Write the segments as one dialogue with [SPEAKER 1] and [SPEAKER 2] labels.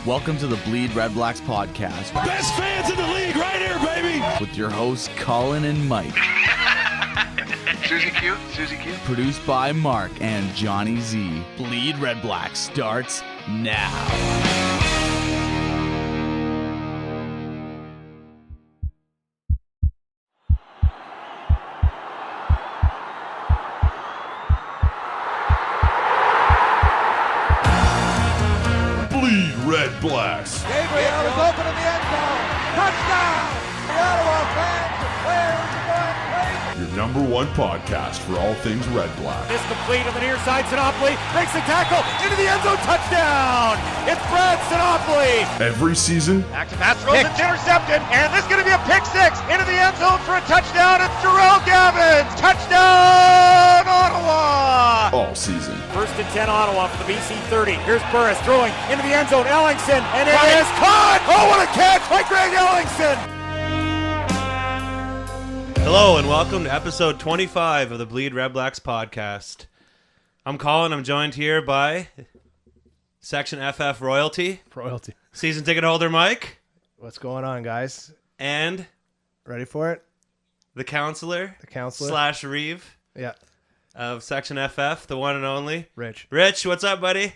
[SPEAKER 1] Welcome to the BleedRedBlacks podcast.
[SPEAKER 2] Best fans in the league right here, baby!
[SPEAKER 1] With your hosts, Colin and Mike.
[SPEAKER 3] Susie Q.
[SPEAKER 1] Produced by Mark and Johnny Z. BleedRedBlacks starts now.
[SPEAKER 2] BleedRedBlacks.
[SPEAKER 4] Gabriel is open in the end zone. Touchdown! The Ottawa fans and players are going crazy.
[SPEAKER 2] Your number one podcast for all things Red Black.
[SPEAKER 5] It's complete on the near side. Sinopoli makes the tackle into the end zone. Touchdown! It's Brad Sinopoli.
[SPEAKER 2] Every season,
[SPEAKER 5] Back to pass throws. It's intercepted. And this is going to be a pick six into the end zone for a touchdown. It's Jarrell Gavins. Touchdown, Ottawa!
[SPEAKER 2] all season.
[SPEAKER 5] First and 10 Ottawa for the BC 30. Here's Burris throwing into the end zone. Ellingson. And it is caught. Oh, what a catch by Greg Ellingson.
[SPEAKER 6] Hello and welcome to episode 25 of the BleedRedBlacks podcast. I'm Colin. I'm joined here by Section FF Royalty, season ticket holder Mike,
[SPEAKER 7] What's going on, guys?
[SPEAKER 6] and
[SPEAKER 7] Ready for it?
[SPEAKER 6] the counselor
[SPEAKER 7] The
[SPEAKER 6] / Reeve
[SPEAKER 7] Yeah,
[SPEAKER 6] of Section FF, the one and only
[SPEAKER 7] Rich.
[SPEAKER 6] Rich. What's up, buddy?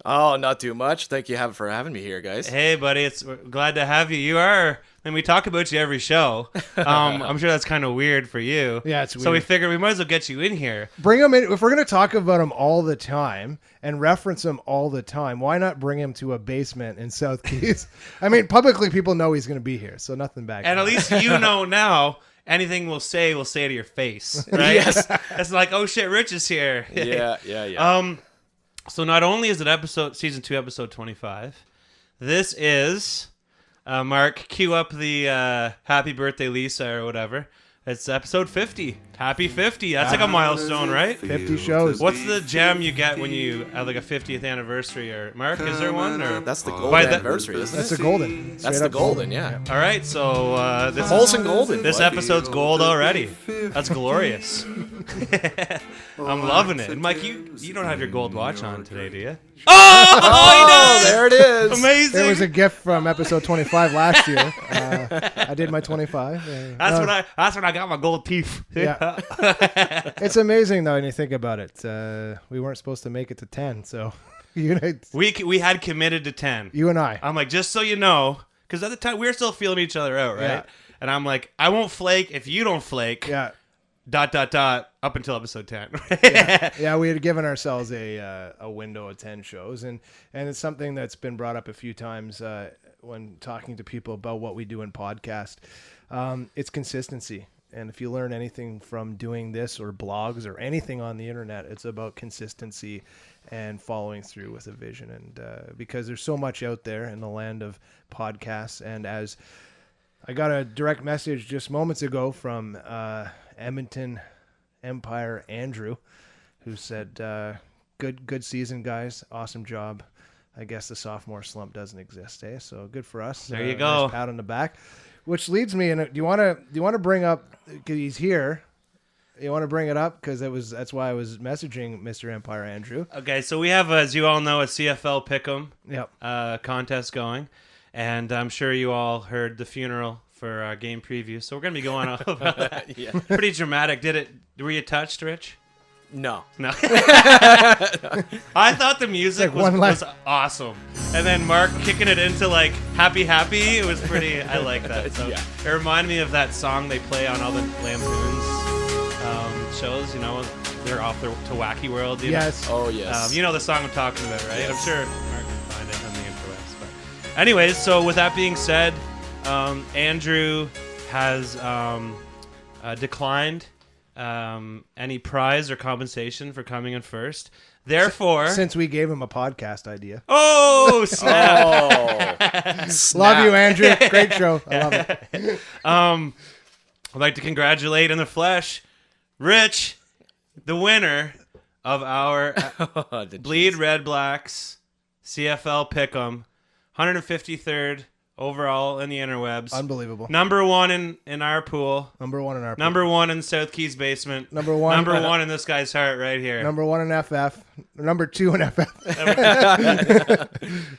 [SPEAKER 8] Oh, not too much. Thank you for having me here, guys.
[SPEAKER 6] Hey, buddy. We're glad to have you. You are, and we talk about you every show. I'm sure that's kind of weird for you.
[SPEAKER 7] Yeah, it's
[SPEAKER 6] So we
[SPEAKER 7] weird.
[SPEAKER 6] figured we might as well get you in here.
[SPEAKER 7] Bring him in. If we're going to talk about him all the time and reference him all the time, why not bring him to a basement in South Keys? I mean, publicly, people know he's going to be here, so nothing back.
[SPEAKER 6] And at least you know now, anything we'll say to your face, right?
[SPEAKER 8] Yes.
[SPEAKER 6] It's like, oh shit, Rich is here.
[SPEAKER 8] Yeah.
[SPEAKER 6] So not only is it season 2, episode 25, this is, Mark, cue up the happy birthday Lisa or whatever. It's episode 50. Happy 50. That's like a milestone, right?
[SPEAKER 7] 50 shows.
[SPEAKER 6] What's the gem you get when you have like a 50th anniversary? Or Mark, is there one? Or
[SPEAKER 8] That's the golden
[SPEAKER 6] By the-
[SPEAKER 8] anniversary, isn't
[SPEAKER 7] That's
[SPEAKER 8] it?
[SPEAKER 7] a golden.
[SPEAKER 8] That's
[SPEAKER 7] Straight
[SPEAKER 8] the
[SPEAKER 7] up
[SPEAKER 8] golden, yeah.
[SPEAKER 6] all right, so this
[SPEAKER 8] Molson golden.
[SPEAKER 6] This episode's gold already. That's glorious. I'm loving it. And Mike, you don't have your gold watch on today, do you?
[SPEAKER 8] Oh, there it is.
[SPEAKER 6] Amazing.
[SPEAKER 7] There was a gift from episode 25 last year. I did my 25.
[SPEAKER 6] That's when I got my gold teeth.
[SPEAKER 7] Yeah. It's amazing, though, when you think about it. We weren't supposed to make it to 10, so you
[SPEAKER 6] We had committed to 10.
[SPEAKER 7] and I.
[SPEAKER 6] I'm like, just so you know, because at the time we were still feeling each other out, right?
[SPEAKER 7] Yeah.
[SPEAKER 6] And I'm like, I won't flake if you don't flake.
[SPEAKER 7] Yeah. ...
[SPEAKER 6] Up until episode 10.
[SPEAKER 7] Yeah, we had given ourselves a window of 10 shows, and it's something that's been brought up a few times when talking to people about what we do in podcast. It's consistency, and if you learn anything from doing this or blogs or anything on the internet, it's about consistency and following through with a vision. And because there's so much out there in the land of podcasts, and as I got a direct message just moments ago from Edmonton Empire Andrew, who said, good season, guys. Awesome job. I guess the sophomore slump doesn't exist, eh? So good for us.
[SPEAKER 6] There you go.
[SPEAKER 7] Nice pat on the back. Which leads me, and do you want to bring up, because he's here, you want to bring it up because that's why I was messaging Mr. Empire Andrew.
[SPEAKER 6] Okay, so we have, as you all know, a CFL Pick'em
[SPEAKER 7] Yep.
[SPEAKER 6] contest going, and I'm sure you all heard the funeral for our game preview, so we're going to be going off about that.
[SPEAKER 8] Yeah.
[SPEAKER 6] Pretty dramatic. Were you touched, Rich?
[SPEAKER 8] No.
[SPEAKER 6] No. I thought the music
[SPEAKER 7] It's like
[SPEAKER 6] was awesome. And then Mark kicking it into like happy, it was pretty, I like that. So
[SPEAKER 8] Yeah.
[SPEAKER 6] It reminded me of that song they play on all the Lampoons shows, you know, they're off to Wacky World. You know?
[SPEAKER 7] Yes.
[SPEAKER 8] Oh, yes.
[SPEAKER 6] You know the song I'm talking about, right?
[SPEAKER 8] Yes.
[SPEAKER 6] I'm sure Mark can find it on the interwebs. But anyways, so with that being said, Andrew has declined any prize or compensation for coming in first. Therefore,
[SPEAKER 7] Since we gave him a podcast idea.
[SPEAKER 6] oh snap!
[SPEAKER 8] Oh.
[SPEAKER 7] Love you, Andrew. Great show. I love it.
[SPEAKER 6] I'd like to congratulate in the flesh, Rich, the winner of our BleedRedBlacks CFL Pick'em, 153rd overall in the interwebs.
[SPEAKER 7] Unbelievable.
[SPEAKER 6] Number one in our pool.
[SPEAKER 7] Number one in our
[SPEAKER 6] Number one in South Keys basement.
[SPEAKER 7] Number one.
[SPEAKER 6] Number one in this guy's heart right here.
[SPEAKER 7] Number one in FF. Number two in FF.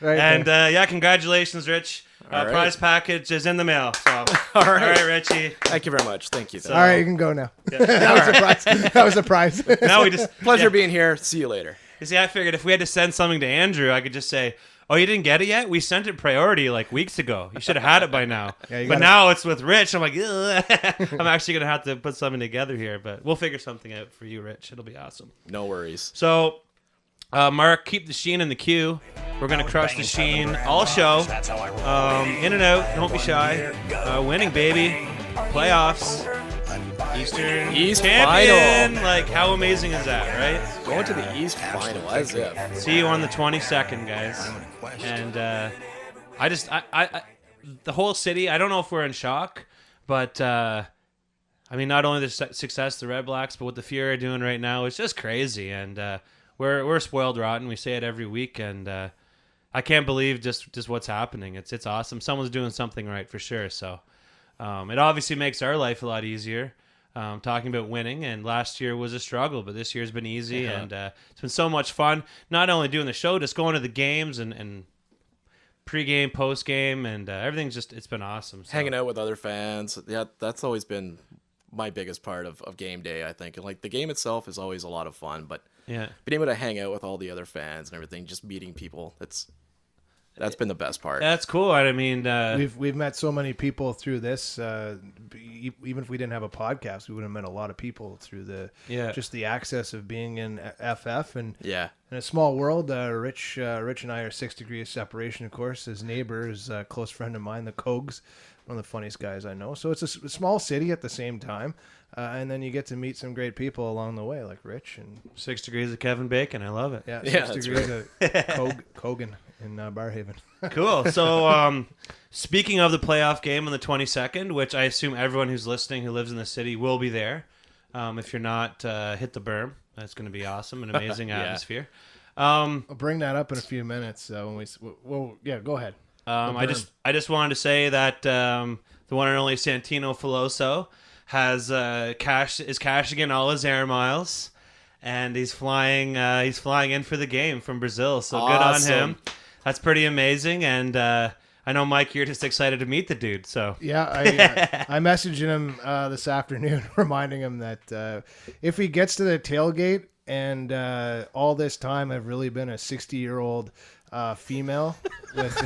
[SPEAKER 7] Right
[SPEAKER 6] And
[SPEAKER 7] there.
[SPEAKER 6] congratulations, Rich.
[SPEAKER 8] All right.
[SPEAKER 6] Prize package is in the mail. So.
[SPEAKER 8] All
[SPEAKER 6] All
[SPEAKER 8] right.
[SPEAKER 6] right, Richie.
[SPEAKER 8] Thank you very much. Thank you.
[SPEAKER 7] All right, you can go now. That was a prize. That was a prize.
[SPEAKER 6] Now we just
[SPEAKER 8] Pleasure being here. See you later.
[SPEAKER 6] You see, I figured if we had to send something to Andrew, I could just say, "Oh, you didn't get it yet? We sent it priority like weeks ago. You should have had it by now."
[SPEAKER 7] Yeah, you
[SPEAKER 6] but
[SPEAKER 7] gotta-
[SPEAKER 6] now it's with Rich. I'm like, ugh. I'm actually gonna have to put something together here, but we'll figure something out for you, Rich. It'll be awesome.
[SPEAKER 8] No worries.
[SPEAKER 6] So, Mark, keep the sheen in the queue. We're gonna crush the sheen all show. In and out. Don't be shy. Winning, baby. Playoffs. Eastern
[SPEAKER 8] East
[SPEAKER 6] champion.
[SPEAKER 8] final.
[SPEAKER 6] Like, how amazing is that, right?
[SPEAKER 8] Going to the East final as if.
[SPEAKER 6] See you on the 22nd, guys. And the whole city, I don't know if we're in shock, but I mean, not only the success of the Red Blacks, but what the Fury are doing right now is just crazy. And we're spoiled rotten. We say it every week, and I can't believe just what's happening. It's awesome. Someone's doing something right for sure. So it obviously makes our life a lot easier. Talking about winning, and last year was a struggle, but this year's been easy, and it's been so much fun. Not only doing the show, just going to the games and pre-game, post-game, and everything's it's been awesome. So.
[SPEAKER 8] Hanging out with other fans. Yeah, that's always been my biggest part of game day, I think. And like the game itself is always a lot of fun, but
[SPEAKER 6] Yeah,
[SPEAKER 8] being able to hang out with all the other fans and everything, just meeting people, that's been the best part.
[SPEAKER 6] that's cool. I mean,
[SPEAKER 7] We've met so many people through this. Even if we didn't have a podcast, we would have met a lot of people through just the access of being in FF and
[SPEAKER 8] Yeah.
[SPEAKER 7] in a small world. Rich and I are 6 degrees separation, of course. His neighbor is a close friend of mine, the Cogs, one of the funniest guys I know. So it's a small city at the same time, and then you get to meet some great people along the way, like Rich and
[SPEAKER 6] 6 degrees of Kevin Bacon. I love it.
[SPEAKER 7] yeah,
[SPEAKER 8] Yeah,
[SPEAKER 7] 6
[SPEAKER 8] that's
[SPEAKER 7] degrees of Kogan in Barhaven.
[SPEAKER 6] Cool. So, speaking of the playoff game on the 22nd, which I assume everyone who's listening who lives in the city will be there. If you're not, hit the berm. That's going to be awesome. An amazing atmosphere.
[SPEAKER 7] I'll bring that up in a few minutes when go ahead.
[SPEAKER 6] I just wanted to say that the one and only Santino Filoso is cashing in all his air miles, and he's flying in for the game from Brazil. So good on him. That's pretty amazing, and I know, Mike, you're just excited to meet the dude. So
[SPEAKER 7] yeah, I messaged him this afternoon, reminding him that if he gets to the tailgate and all this time I've really been a 60-year-old female with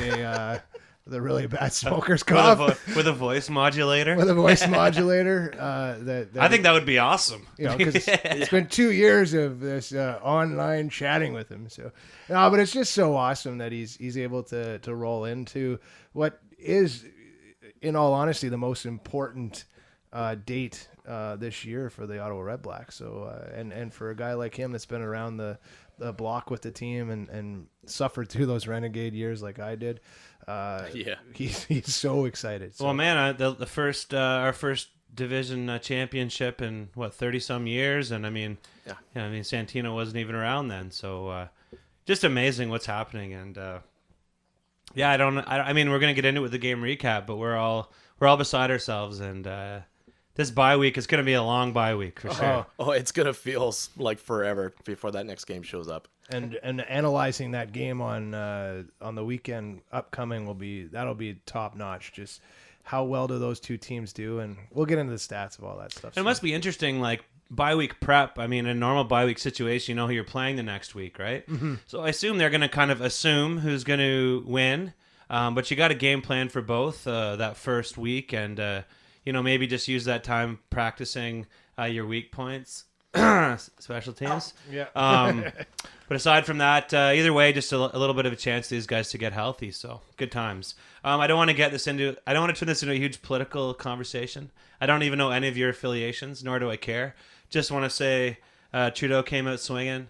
[SPEAKER 7] a really bad smoker's cough
[SPEAKER 6] with a voice modulator.
[SPEAKER 7] With a voice modulator.
[SPEAKER 6] I think that would be awesome.
[SPEAKER 7] Because it's been 2 years of this online chatting with him. So, no, but it's just so awesome that he's able to roll into what is, in all honesty, the most important date this year for the Ottawa Red Blacks. So, and for a guy like him that's been around the block with the team and suffered through those renegade years like I did. He's so excited. So.
[SPEAKER 6] Well, man, the first our first division championship in 30 some years, and I mean, Santino wasn't even around then, so just amazing what's happening, and I mean, we're gonna get into it with the game recap, but we're all beside ourselves, and this bye week is gonna be a long bye week for sure.
[SPEAKER 8] Oh, it's gonna feel like forever before that next game shows up.
[SPEAKER 7] And analyzing that game on the weekend upcoming that'll be top notch. Just how well do those two teams do, and we'll get into the stats of all that stuff.
[SPEAKER 6] It must be interesting, like bye week prep. I mean, in a normal bye week situation, you know who you're playing the next week, right? Mm-hmm. So I assume they're going to kind of assume who's going to win, but you got a game plan for both that first week, and maybe just use that time practicing your weak points. Special teams.
[SPEAKER 7] Yeah.
[SPEAKER 6] But aside from that, either way, just a little bit of a chance for these guys to get healthy. So good times. I don't want to turn this into a huge political conversation. I don't even know any of your affiliations, nor do I care. Just want to say Trudeau came out swinging.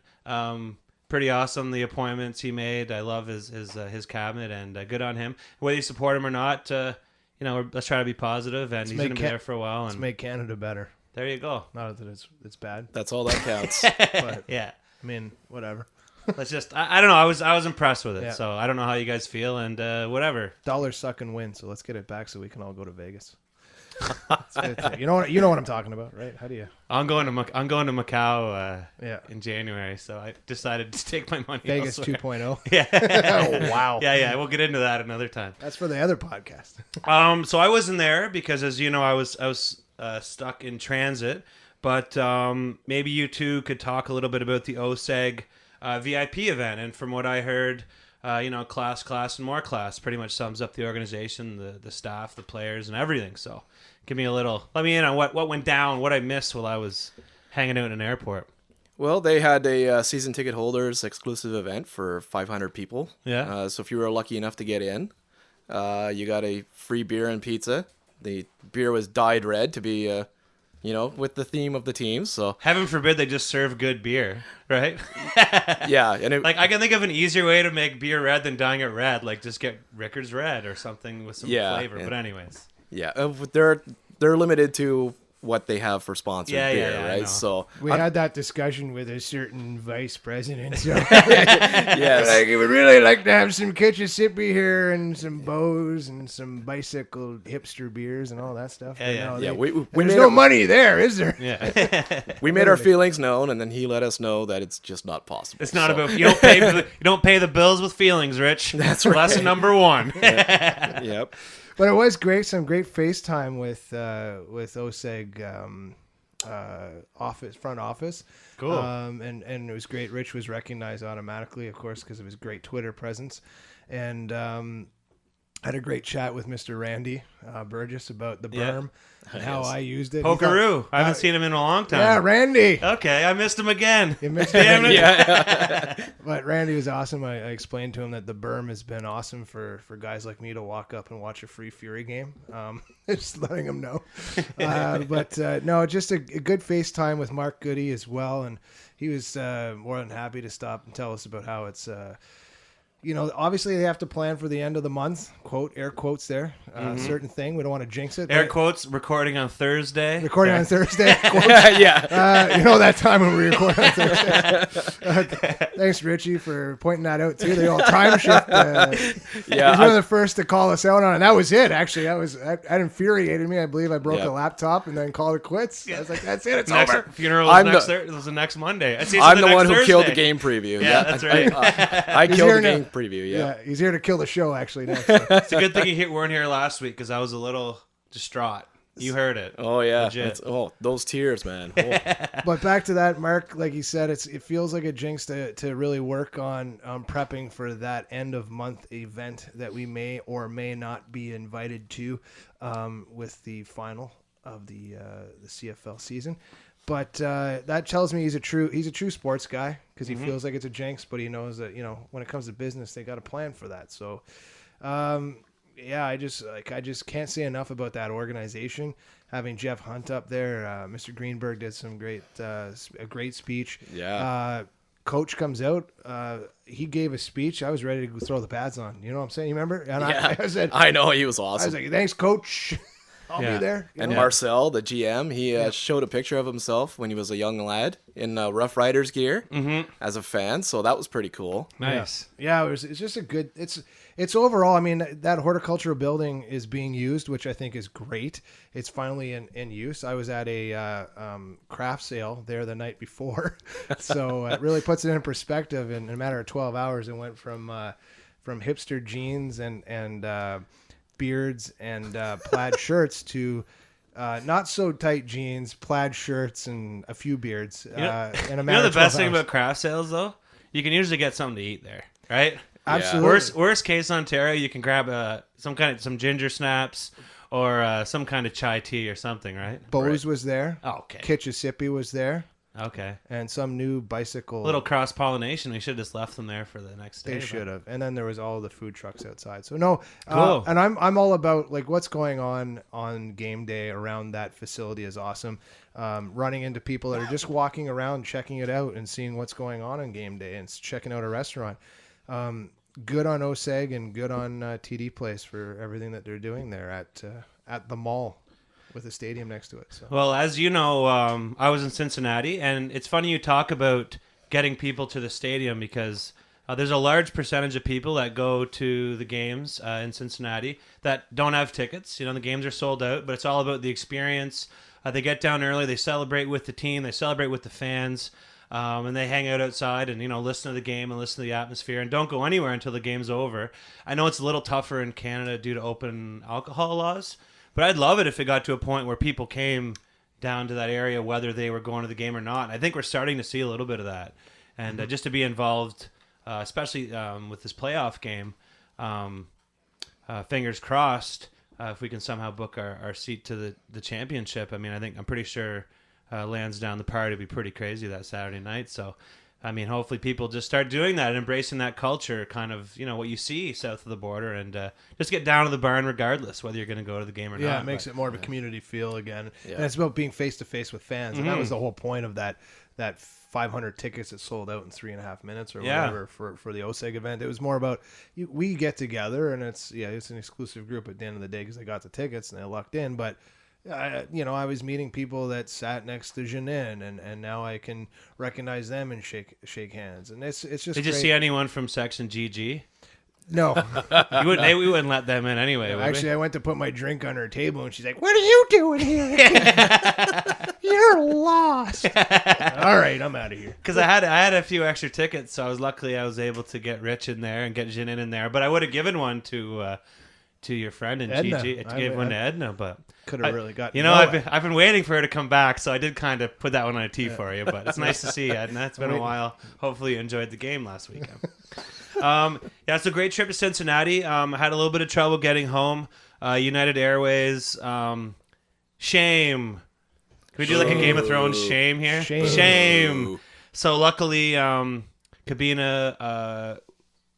[SPEAKER 6] Pretty awesome, the appointments he made. I love his cabinet, and good on him. Whether you support him or not, let's try to be positive, and he's going to be there for a while.
[SPEAKER 7] Let's make Canada better.
[SPEAKER 6] There you go.
[SPEAKER 7] Not that it's bad.
[SPEAKER 8] That's all that counts.
[SPEAKER 7] But,
[SPEAKER 6] Yeah.
[SPEAKER 7] I mean, whatever.
[SPEAKER 6] let's just. I don't know. I was impressed with it.
[SPEAKER 7] Yeah.
[SPEAKER 6] So I don't know how you guys feel, and whatever.
[SPEAKER 7] Dollars suck and win, so let's get it back so we can all go to Vegas. You know what I'm talking about, right? How do you?
[SPEAKER 6] I'm going to Macau
[SPEAKER 7] Yeah.
[SPEAKER 6] in January, so I decided to take my money
[SPEAKER 7] Vegas
[SPEAKER 6] elsewhere.
[SPEAKER 7] 2.0.
[SPEAKER 6] Yeah.
[SPEAKER 7] Oh, wow.
[SPEAKER 6] Yeah. We'll get into that another time.
[SPEAKER 7] That's for the other podcast.
[SPEAKER 6] So I wasn't there because, as you know, I was stuck in transit. But maybe you two could talk a little bit about the OSEG VIP event. And from what I heard, class, and more class pretty much sums up the organization, the staff, the players, and everything. So let me in on what went down, what I missed while I was hanging out in an airport.
[SPEAKER 8] Well, they had a season ticket holders exclusive event for 500 people.
[SPEAKER 6] Yeah.
[SPEAKER 8] So if you were lucky enough to get in, you got a free beer and pizza. The beer was dyed red to be, with the theme of the team. So
[SPEAKER 6] Heaven forbid they just serve good beer, right?
[SPEAKER 8] yeah, and it,
[SPEAKER 6] Like, I can think of an easier way to make beer red than dyeing it red. Like, just get Rickards Red or something with some flavor.
[SPEAKER 8] and-
[SPEAKER 6] But anyways.
[SPEAKER 8] yeah, they're limited to what they have for sponsored beer,
[SPEAKER 6] I
[SPEAKER 8] right?
[SPEAKER 6] know.
[SPEAKER 8] So
[SPEAKER 7] We had that discussion with a certain vice president. So
[SPEAKER 8] yes,
[SPEAKER 7] like, he would really like to have some Kitchissippi here and some Bows and some bicycle hipster beers and all that stuff.
[SPEAKER 6] Yeah,
[SPEAKER 7] But
[SPEAKER 6] yeah.
[SPEAKER 7] no,
[SPEAKER 8] yeah,
[SPEAKER 7] they-
[SPEAKER 8] we
[SPEAKER 7] there's
[SPEAKER 8] made
[SPEAKER 7] no
[SPEAKER 8] our,
[SPEAKER 7] money there, is there?
[SPEAKER 6] Yeah.
[SPEAKER 8] we made our feelings known, and then he let us know that it's just not possible.
[SPEAKER 6] It's not
[SPEAKER 8] So,
[SPEAKER 6] about you don't pay the bills with feelings, Rich. That's right. Lesson number 1.
[SPEAKER 8] Yep.
[SPEAKER 7] But it was great. Some great FaceTime with OSEG front office.
[SPEAKER 6] Cool.
[SPEAKER 7] And it was great. Rich was recognized automatically, of course, because of his great Twitter presence, and had a great chat with Mr. Randy Burgess about the
[SPEAKER 6] Yeah.
[SPEAKER 7] berm and how I used it. He
[SPEAKER 6] Pokeroo.
[SPEAKER 7] thought-
[SPEAKER 6] I haven't seen him in a long time.
[SPEAKER 7] Yeah, Randy.
[SPEAKER 6] Okay, I missed him again.
[SPEAKER 7] You missed
[SPEAKER 6] Damn
[SPEAKER 7] it.
[SPEAKER 6] it.
[SPEAKER 7] But Randy was awesome. I explained to him that the berm has been awesome for guys like me to walk up and watch a free Fury game. Just letting him know. No, just a good FaceTime with Mark Goody as well. And he was more than happy to stop and tell us about how it's, obviously they have to plan for the end of the month, air quotes there, certain thing. We don't want to jinx it.
[SPEAKER 6] Air
[SPEAKER 7] but-
[SPEAKER 6] quotes, recording on Thursday.
[SPEAKER 7] Recording on Thursday. quotes.
[SPEAKER 8] yeah.
[SPEAKER 7] That time when we record on Thursday. Thanks, Richie, for pointing that out too. The old time shift.
[SPEAKER 8] Yeah,
[SPEAKER 7] He's one of the first to call us out on it. That was it, actually. That infuriated me. I believe I broke
[SPEAKER 8] Yeah.
[SPEAKER 7] the laptop and then called it quits. I was like, that's it. It's
[SPEAKER 6] Next
[SPEAKER 7] over.
[SPEAKER 6] funeral
[SPEAKER 8] I'm
[SPEAKER 6] is
[SPEAKER 8] the-
[SPEAKER 6] next Monday.
[SPEAKER 8] I'm the one who
[SPEAKER 6] Thursday.
[SPEAKER 8] killed the game preview.
[SPEAKER 6] Yeah, that's right.
[SPEAKER 8] I
[SPEAKER 7] He's
[SPEAKER 8] killed
[SPEAKER 7] here
[SPEAKER 8] the
[SPEAKER 7] now.
[SPEAKER 8] game preview. Yeah.
[SPEAKER 7] Yeah, he's here to kill the show, actually. Next. So.
[SPEAKER 6] It's a good thing you weren't here last week because I was a little distraught. You heard it.
[SPEAKER 8] Oh yeah.
[SPEAKER 6] Legit.
[SPEAKER 8] Those tears, man. Oh.
[SPEAKER 7] But back to that, Mark, like you said, it feels like a jinx to really work on prepping for that end of month event that we may or may not be invited to with the final of the CFL season. But that tells me he's a true sports guy because he feels like it's a jinx, but he knows that when it comes to business, they got a plan for that. So. I just can't say enough about that organization. Having Jeff Hunt up there, Mr. Greenberg did some a great speech.
[SPEAKER 8] Yeah.
[SPEAKER 7] Coach comes out. He gave a speech. I was ready to throw the pads on. You know what I'm saying? You remember? And
[SPEAKER 8] Yeah.
[SPEAKER 7] I said,
[SPEAKER 8] I know he was
[SPEAKER 7] I
[SPEAKER 8] awesome.
[SPEAKER 7] was like, thanks, Coach. I'll
[SPEAKER 6] Yeah.
[SPEAKER 7] be there. You
[SPEAKER 8] And
[SPEAKER 7] know?
[SPEAKER 8] Marcel, the GM, he showed a picture of himself when he was a young lad in Rough Riders gear as a fan. So that was pretty cool.
[SPEAKER 6] Nice.
[SPEAKER 7] Yeah, it's just a good. It's overall. I mean, that horticultural building is being used, which I think is great. It's finally in use. I was at a craft sale there the night before, so it really puts it in perspective. In a matter of 12 hours, it went from hipster jeans and beards and plaid shirts to not so tight jeans, plaid shirts, and a few beards. In a
[SPEAKER 6] You know
[SPEAKER 7] matter
[SPEAKER 6] the
[SPEAKER 7] of 12
[SPEAKER 6] best thing
[SPEAKER 7] hours.
[SPEAKER 6] about craft sales though? You can usually get something to eat there, right?
[SPEAKER 7] Absolutely.
[SPEAKER 6] Worst case Ontario, you can grab some ginger snaps or some kind of chai tea or something, right?
[SPEAKER 7] Bose was there.
[SPEAKER 6] Oh, okay.
[SPEAKER 7] Kitchissippi was there.
[SPEAKER 6] Okay.
[SPEAKER 7] And some new bicycle.
[SPEAKER 6] Little cross pollination. We should have just left them there for the next day.
[SPEAKER 7] They
[SPEAKER 6] but-
[SPEAKER 7] should have. And then there was all the food trucks outside. So no,
[SPEAKER 6] Cool.
[SPEAKER 7] and I'm all about like what's going on game day around that facility is awesome. Running into people that are just walking around, checking it out, and seeing what's going on game day, and checking out a restaurant. Good on OSEG and good on TD Place for everything that they're doing there at the mall with a stadium next to it. So.
[SPEAKER 6] Well, as you know, I was in Cincinnati, and it's funny you talk about getting people to the stadium, because there's a large percentage of people that go to the games in Cincinnati that don't have tickets. The games are sold out, but it's all about the experience. They get down early, they celebrate with the team, they celebrate with the fans, and they hang out outside and listen to the game and listen to the atmosphere, and don't go anywhere until the game's over. I know it's a little tougher in Canada due to open alcohol laws, but I'd love it if it got to a point where people came down to that area whether they were going to the game or not. I think we're starting to see a little bit of that, and just to be involved. Especially with this playoff game, fingers crossed, if we can somehow book our seat to the championship. I'm pretty sure Lansdowne, the party, will be pretty crazy that Saturday night. So, hopefully people just start doing that and embracing that culture, kind of, what you see south of the border, and just get down to the barn regardless, whether you're going to go to the game or not.
[SPEAKER 7] Yeah, it makes it more of a community feel again.
[SPEAKER 8] Yeah.
[SPEAKER 7] And it's about being face-to-face with fans. And that was the whole point of that 500 tickets that sold out in 3.5 minutes or whatever for the OSEG event. It was more about we get together, and it's an exclusive group at the end of the day because they got the tickets and they lucked in. But I was meeting people that sat next to Janine, and now I can recognize them and shake hands. And it's just.
[SPEAKER 6] Did you see anyone from Section GG?
[SPEAKER 7] No.
[SPEAKER 6] We wouldn't let them in anyway.
[SPEAKER 7] Actually, I went to put my drink on her table, and she's like, "What are you doing here? You're lost." All right, I'm out of here.
[SPEAKER 6] Because I had a few extra tickets, so I was able to get Rich in there and get Janine in there. But I would have given one to your friend and
[SPEAKER 7] Edna.
[SPEAKER 6] Gigi. To give one to Edna, but
[SPEAKER 7] could have really got.
[SPEAKER 6] I've been waiting for her to come back, so I did kind of put that one on a tee for you. But it's nice to see you, Edna. It's been a while. Hopefully, you enjoyed the game last weekend. It's a great trip to Cincinnati. I had a little bit of trouble getting home. United Airways. Shame. Can we do like a Game of Thrones shame here? Shame. So luckily, Cabina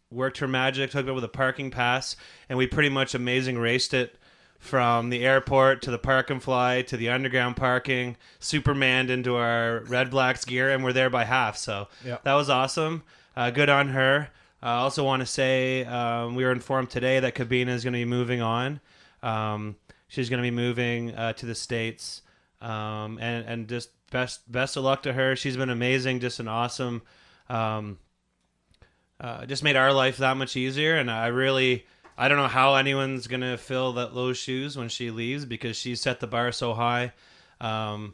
[SPEAKER 6] worked her magic, took it with a parking pass, and we pretty much amazing raced it from the airport to the park and fly to the underground parking, Supermaned into our Red Blacks gear, and we're there by half. So that was awesome. Good on her. I also want to say we were informed today that Cabina is going to be moving on. She's going to be moving to the States, and just best of luck to her. She's been amazing, just an awesome. Just made our life that much easier, and I don't know how anyone's going to fill those shoes when she leaves, because she set the bar so high. I'm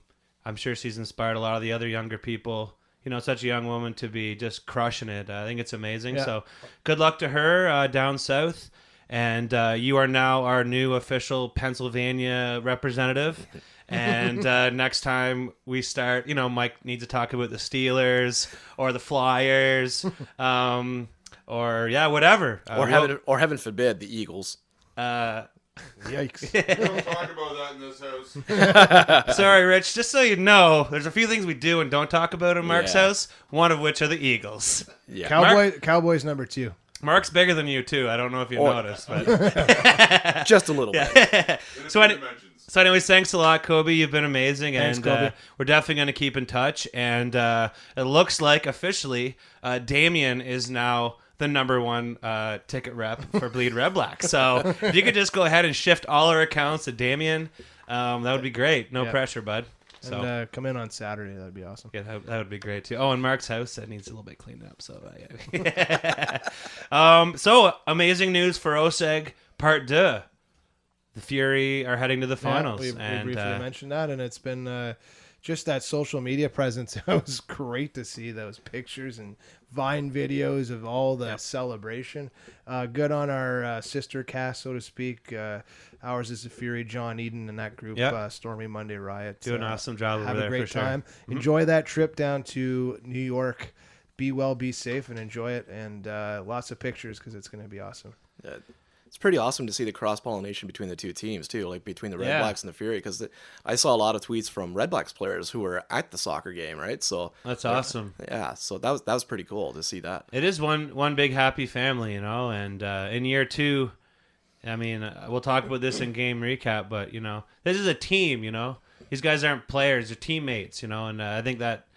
[SPEAKER 6] sure she's inspired a lot of the other younger people. Such a young woman to be just crushing it. I think it's amazing. Yeah. So good luck to her down south. And you are now our new official Pennsylvania representative. And next time we start, Mike needs to talk about the Steelers or the Flyers or whatever.
[SPEAKER 8] Or heaven forbid, the Eagles.
[SPEAKER 7] Yikes.
[SPEAKER 2] We don't talk about that in this house.
[SPEAKER 6] Sorry, Rich. Just so you know, there's a few things we do and don't talk about in Mark's house, one of which are the Eagles.
[SPEAKER 8] Yeah.
[SPEAKER 7] Cowboys number 2.
[SPEAKER 6] Mark's bigger than you, too. I don't know if you noticed. But
[SPEAKER 8] just a little bit.
[SPEAKER 6] So anyways, thanks a lot, Kobe. You've been amazing. Thanks, and Kobe. We're definitely going to keep in touch. And it looks like officially Damien is now the number 1 ticket rep for Bleed Red Black. So if you could just go ahead and shift all our accounts to Damien, that would be great. No pressure, bud. So
[SPEAKER 7] and come in on Saturday. That'd be awesome.
[SPEAKER 6] Yeah, that would be great too. Oh, and Mark's house, that needs a little bit cleaned up. So so amazing news for OSEG Part 2. The Fury are heading to the finals.
[SPEAKER 7] We briefly mentioned that, and it's been just that social media presence. It was great to see those pictures and Vine videos of all the celebration. Good on our sister cast, so to speak. Ours is the Fury, John Eden, and that group, Stormy Monday Riot.
[SPEAKER 6] Do an awesome job over there.
[SPEAKER 7] Have a great
[SPEAKER 6] for
[SPEAKER 7] time.
[SPEAKER 6] Sure.
[SPEAKER 7] Enjoy that trip down to New York. Be well, be safe, and enjoy it. And lots of pictures because it's going to be awesome.
[SPEAKER 8] Yeah. It's pretty awesome to see the cross-pollination between the two teams, too, like between the Red Blacks and the Fury, because I saw a lot of tweets from Red Blacks players who were at the soccer game, right? So
[SPEAKER 6] that's awesome.
[SPEAKER 8] Yeah, so that was pretty cool to see that.
[SPEAKER 6] It is one big happy family, and in year 2, we'll talk about this in game recap, but, this is a team, These guys aren't players, they're teammates, and I think that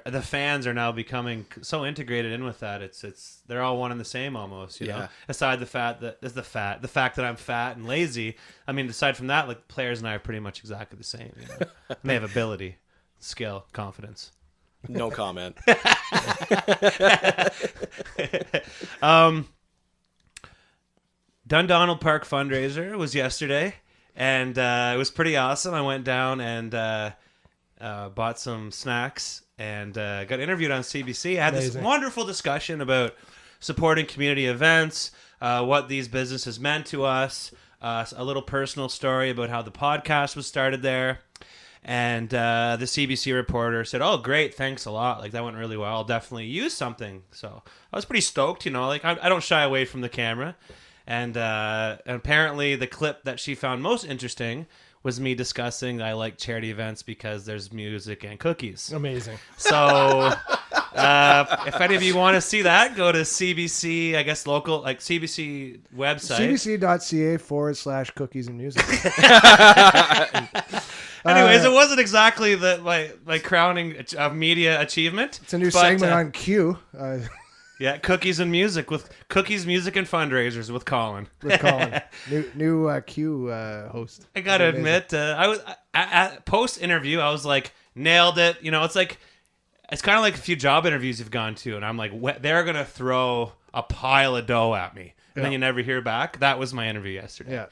[SPEAKER 6] the fans are now becoming so integrated in with that. It's they're all one and the same almost, you know. Aside the fact that I'm fat and lazy. Aside from that, like players and I are pretty much exactly the same. And they have ability, skill, confidence.
[SPEAKER 8] No comment.
[SPEAKER 6] Dundonald Park fundraiser was yesterday, and it was pretty awesome. I went down and bought some snacks and got interviewed on CBC. I had this wonderful discussion about supporting community events, what these businesses meant to us, a little personal story about how the podcast was started there. And the CBC reporter said, "Oh, great, thanks a lot. Like, that went really well. I'll definitely use something." So I was pretty stoked, you know. Like, I don't shy away from the camera. And apparently the clip that she found most interesting was me discussing I like charity events because there's music and cookies.
[SPEAKER 7] Amazing.
[SPEAKER 6] So if any of you want to see that, go to CBC, I guess local, like CBC website.
[SPEAKER 7] CBC.ca/cookies and music.
[SPEAKER 6] Anyways, it wasn't exactly the my crowning media achievement.
[SPEAKER 7] It's a new segment on Q.
[SPEAKER 6] Yeah, cookies and music with cookies, music, and fundraisers with Colin.
[SPEAKER 7] With Colin, new Q host.
[SPEAKER 6] I gotta admit, I was at post interview. I was like, nailed it. You know, it's kind of like a few job interviews you've gone to, and I'm like, they're gonna throw a pile of dough at me, and then you never hear back. That was my interview yesterday.
[SPEAKER 7] Yeah.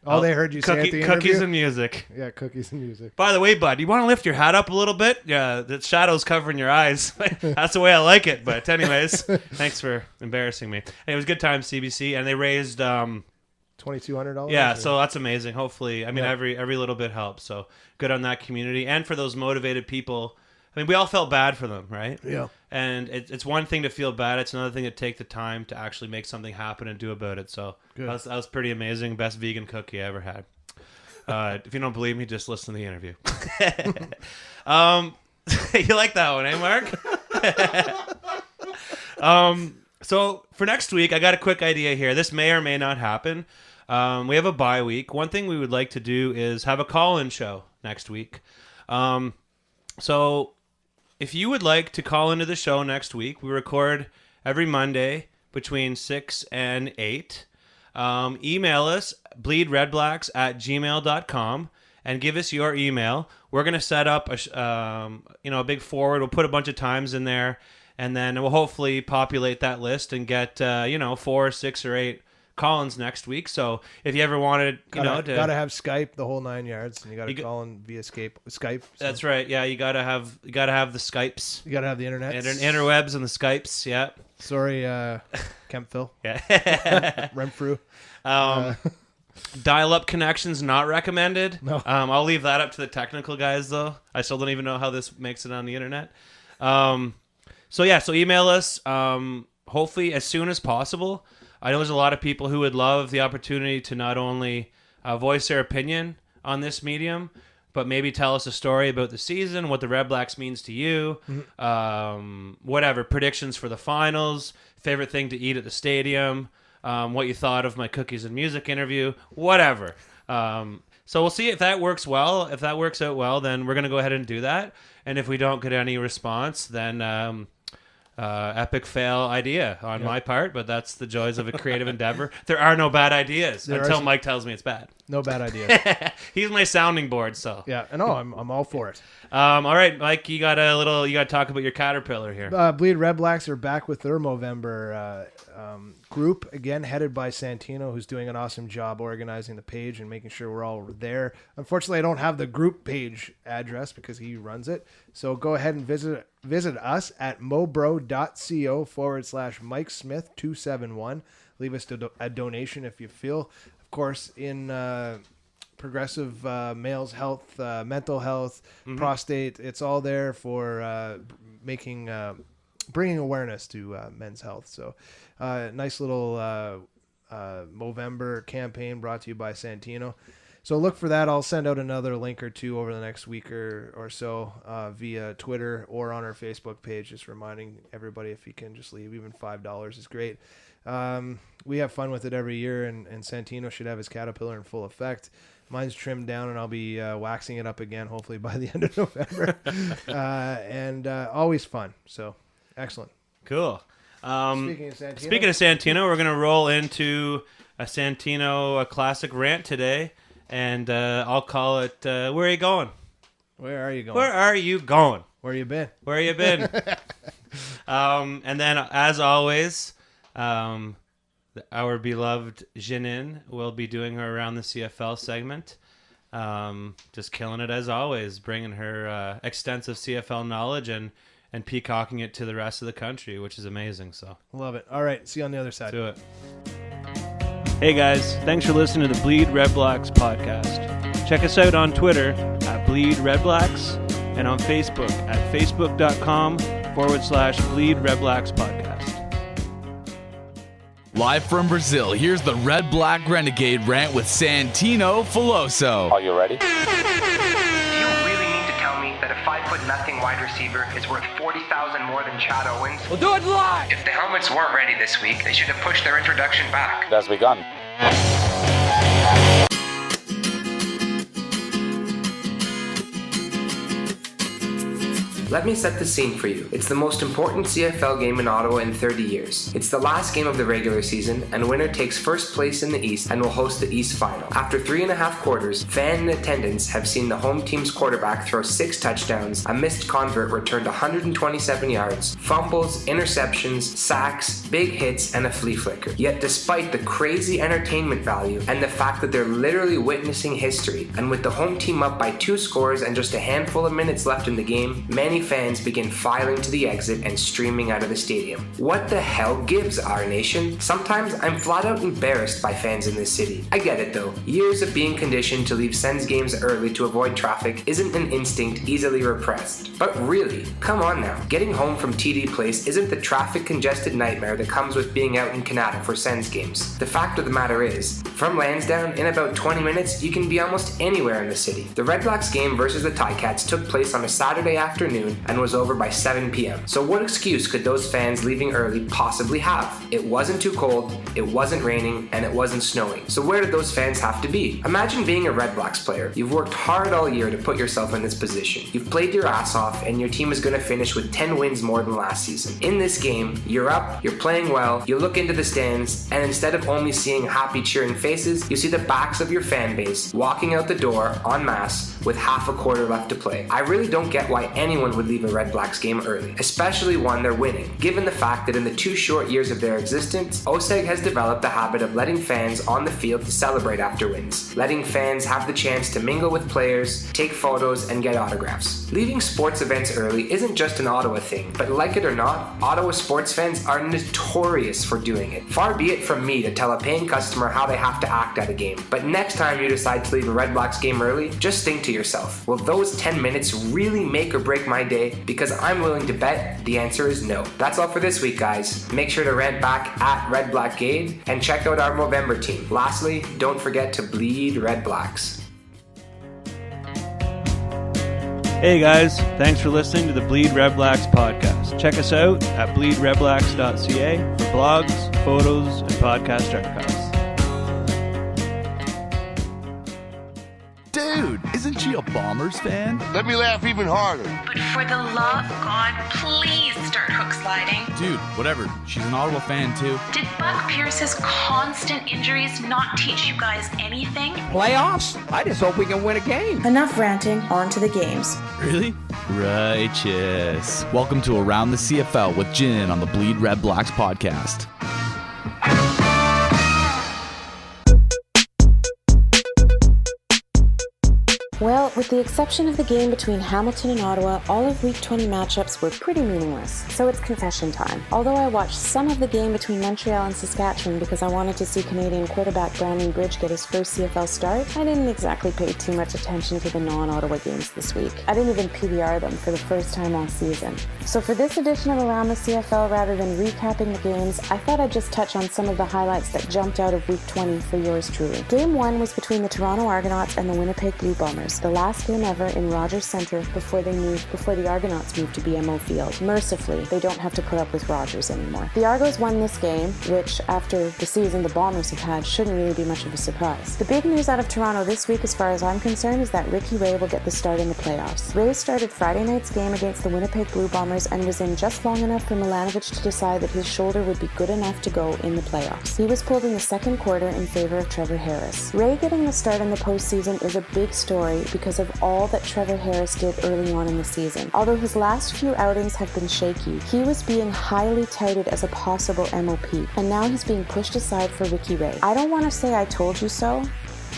[SPEAKER 7] All they heard you say at the interview?
[SPEAKER 6] Cookies and music.
[SPEAKER 7] Yeah, cookies and music.
[SPEAKER 6] By the way, bud, you want to lift your hat up a little bit? Yeah, the shadow's covering your eyes. That's the way I like it. But anyways, thanks for embarrassing me. And it was a good time, CBC, and they raised
[SPEAKER 7] $2,200.
[SPEAKER 6] Yeah, so that's amazing. Hopefully, I mean, every little bit helps. So good on that community, and for those motivated people. I mean, we all felt bad for them, right?
[SPEAKER 7] Yeah.
[SPEAKER 6] And it's one thing to feel bad. It's another thing to take the time to actually make something happen and do about it. So that was pretty amazing. Best vegan cookie I ever had. If you don't believe me, just listen to the interview. You like that one, eh, Mark? So for next week, I got a quick idea here. This may or may not happen. We have a bye week. One thing we would like to do is have a call-in show next week. So if you would like to call into the show next week, we record every Monday between 6 and 8. Email us, bleedredblacks@gmail.com, and give us your email. We're going to set up a big forward. We'll put a bunch of times in there, and then we'll hopefully populate that list and get 4, 6, or 8 call-ins next week. So if you ever wanted, gotta
[SPEAKER 7] have Skype, the whole 9 yards, and you gotta call in via Skype. So.
[SPEAKER 6] That's right. Yeah, you gotta have the Skypes.
[SPEAKER 7] You gotta have the internet,
[SPEAKER 6] interwebs, and the Skypes. Yeah.
[SPEAKER 7] Sorry, Kempville.
[SPEAKER 6] Yeah.
[SPEAKER 7] Renfrew.
[SPEAKER 6] Dial-up connections not recommended.
[SPEAKER 7] No.
[SPEAKER 6] I'll leave that up to the technical guys, though. I still don't even know how this makes it on the internet. So email us. Hopefully as soon as possible. I know there's a lot of people who would love the opportunity to not only voice their opinion on this medium, but maybe tell us a story about the season, what the Red Blacks means to you, whatever, predictions for the finals, favorite thing to eat at the stadium, what you thought of my cookies and music interview, whatever. So we'll see if that works well. If that works out well, then we're going to go ahead and do that. And if we don't get any response, then... epic fail idea on my part, but that's the joys of a creative endeavor. There are no bad ideas until Mike tells me it's bad.
[SPEAKER 7] No bad ideas.
[SPEAKER 6] He's my sounding board, so
[SPEAKER 7] yeah. No, I'm all for it.
[SPEAKER 6] All right, Mike, you got to talk about your Caterpillar here.
[SPEAKER 7] Bleed Red Blacks are back with their Movember group again, headed by Santino, who's doing an awesome job organizing the page and making sure we're all there. Unfortunately, I don't have the group page address because he runs it. So go ahead and visit us at mobro.co/Mike Smith 271. Leave us a donation if you feel. Of course, in progressive males health, mental health, prostate, it's all there for bringing awareness to men's health. So nice little Movember campaign brought to you by Santino. So look for that. I'll send out another link or two over the next week or so via Twitter or on our Facebook page, just reminding everybody if you can just leave. Even $5 is great. We have fun with it every year, and Santino should have his Caterpillar in full effect. Mine's trimmed down, and I'll be waxing it up again, hopefully by the end of November. And always fun. So excellent.
[SPEAKER 6] Cool.
[SPEAKER 7] Speaking
[SPEAKER 6] of Santino, we're going to roll into a Santino classic rant today. And I'll call it, where are you going?
[SPEAKER 7] Where are you going?
[SPEAKER 6] Where are you going?
[SPEAKER 7] Where you been?
[SPEAKER 6] Where you been? And then, as always, our beloved Jinin will be doing her Around the CFL segment. Just killing it as always, bringing her extensive CFL knowledge and peacocking it to the rest of the country, which is amazing. So
[SPEAKER 7] Love it. All right, see you on the other side.
[SPEAKER 6] do it. Hey guys, thanks for listening to the Bleed Red Blacks podcast. Check us out on Twitter at BleedRedBlacks and on Facebook at facebook.com/Bleed Red Blacks podcast.
[SPEAKER 1] Live from Brazil, here's the Red Black Renegade rant with Santino Filoso.
[SPEAKER 9] Are you ready?
[SPEAKER 3] Do you really mean to tell me that a 5'0" wide receiver is worth $40,000 more than Chad Owens?
[SPEAKER 4] We'll do it live.
[SPEAKER 3] If the helmets weren't ready this week, they should have pushed their introduction back.
[SPEAKER 9] It has begun.
[SPEAKER 3] Let me set the scene for you. It's the most important CFL game in Ottawa in 30 years. It's the last game of the regular season, and winner takes first place in the East and will host the East Final. After 3.5 quarters, fan in attendance have seen the home team's quarterback throw 6 touchdowns, a missed convert returned 127 yards, fumbles, interceptions, sacks, big hits, and a flea flicker. Yet despite the crazy entertainment value and the fact that they're literally witnessing history, and with the home team up by 2 scores and just a handful of minutes left in the game, many fans begin filing to the exit and streaming out of the stadium. What the hell gives, our nation? Sometimes I'm flat out embarrassed by fans in this city. I get it though. Years of being conditioned to leave Sens games early to avoid traffic isn't an instinct easily repressed. But really, come on now. Getting home from TD Place isn't the traffic congested nightmare that comes with being out in Canada for Sens games. The fact of the matter is, from Lansdowne, in about 20 minutes, you can be almost anywhere in the city. The Red Blacks game versus the Ticats took place on a Saturday afternoon and was over by 7 p.m. So what excuse could those fans leaving early possibly have? It wasn't too cold, it wasn't raining, and it wasn't snowing. So where did those fans have to be? Imagine being a Red Blacks player. You've worked hard all year to put yourself in this position. You've played your ass off, and your team is going to finish with 10 wins more than last season. In this game, you're up, you're playing well, you look into the stands, and instead of only seeing happy cheering faces, you see the backs of your fan base walking out the door en masse with half a quarter left to play. I really don't get why anyone would leave a Red Blacks game early, especially one they're winning, given the fact that in the 2 short years of their existence, OSEG has developed the habit of letting fans on the field to celebrate after wins, letting fans have the chance to mingle with players, take photos, and get autographs. Leaving sports events early isn't just an Ottawa thing, but like it or not, Ottawa sports fans are notorious for doing it. Far be it from me to tell a paying customer how they have to act at a game, but next time you decide to leave a Red Blacks game early, just think to yourself, will those 10 minutes really make or break my day? Because I'm willing to bet the answer is no. That's all for this week, guys. Make sure to rant back at Red Blackade and check out our Movember team. Lastly, don't forget to bleed Red Blacks.
[SPEAKER 6] Hey guys, thanks for listening to the Bleed Red Blacks podcast. Check us out at bleedredblacks.ca for blogs, photos, and podcast archives.
[SPEAKER 1] Dude, isn't she a Bombers fan?
[SPEAKER 2] Let me laugh even harder.
[SPEAKER 10] But for the love of God, please start hook sliding.
[SPEAKER 1] Dude, whatever. She's an Ottawa fan too.
[SPEAKER 10] Did Buck Pierce's constant injuries not teach you guys anything?
[SPEAKER 4] Playoffs? I just hope we can win a game.
[SPEAKER 11] Enough ranting, on to the games.
[SPEAKER 1] Really? Righteous. Welcome to Around the CFL with Jin on the Bleed Red Blacks podcast.
[SPEAKER 11] Well, with the exception of the game between Hamilton and Ottawa, all of Week 20 matchups were pretty meaningless. So it's confession time. Although I watched some of the game between Montreal and Saskatchewan because I wanted to see Canadian quarterback Brandon Bridge get his first CFL start, I didn't exactly pay too much attention to the non-Ottawa games this week. I didn't even PBR them for the first time all season. So for this edition of Around the CFL, rather than recapping the games, I thought I'd just touch on some of the highlights that jumped out of Week 20 for yours truly. Game 1 was between the Toronto Argonauts and the Winnipeg Blue Bombers. The last game ever in Rogers Centre before the Argonauts moved to BMO Field. Mercifully, they don't have to put up with Rogers anymore. The Argos won this game, which after the season the Bombers have had shouldn't really be much of a surprise. The big news out of Toronto this week, as far as I'm concerned, is that Ricky Ray will get the start in the playoffs. Ray started Friday night's game against the Winnipeg Blue Bombers and was in just long enough for Milanovic to decide that his shoulder would be good enough to go in the playoffs. He was pulled in the second quarter in favor of Trevor Harris. Ray getting the start in the postseason is a big story worry because of all that Trevor Harris did early on in the season. Although his last few outings have been shaky, he was being highly touted as a possible MOP, and now he's being pushed aside for Ricky Ray. I don't want to say I told you so,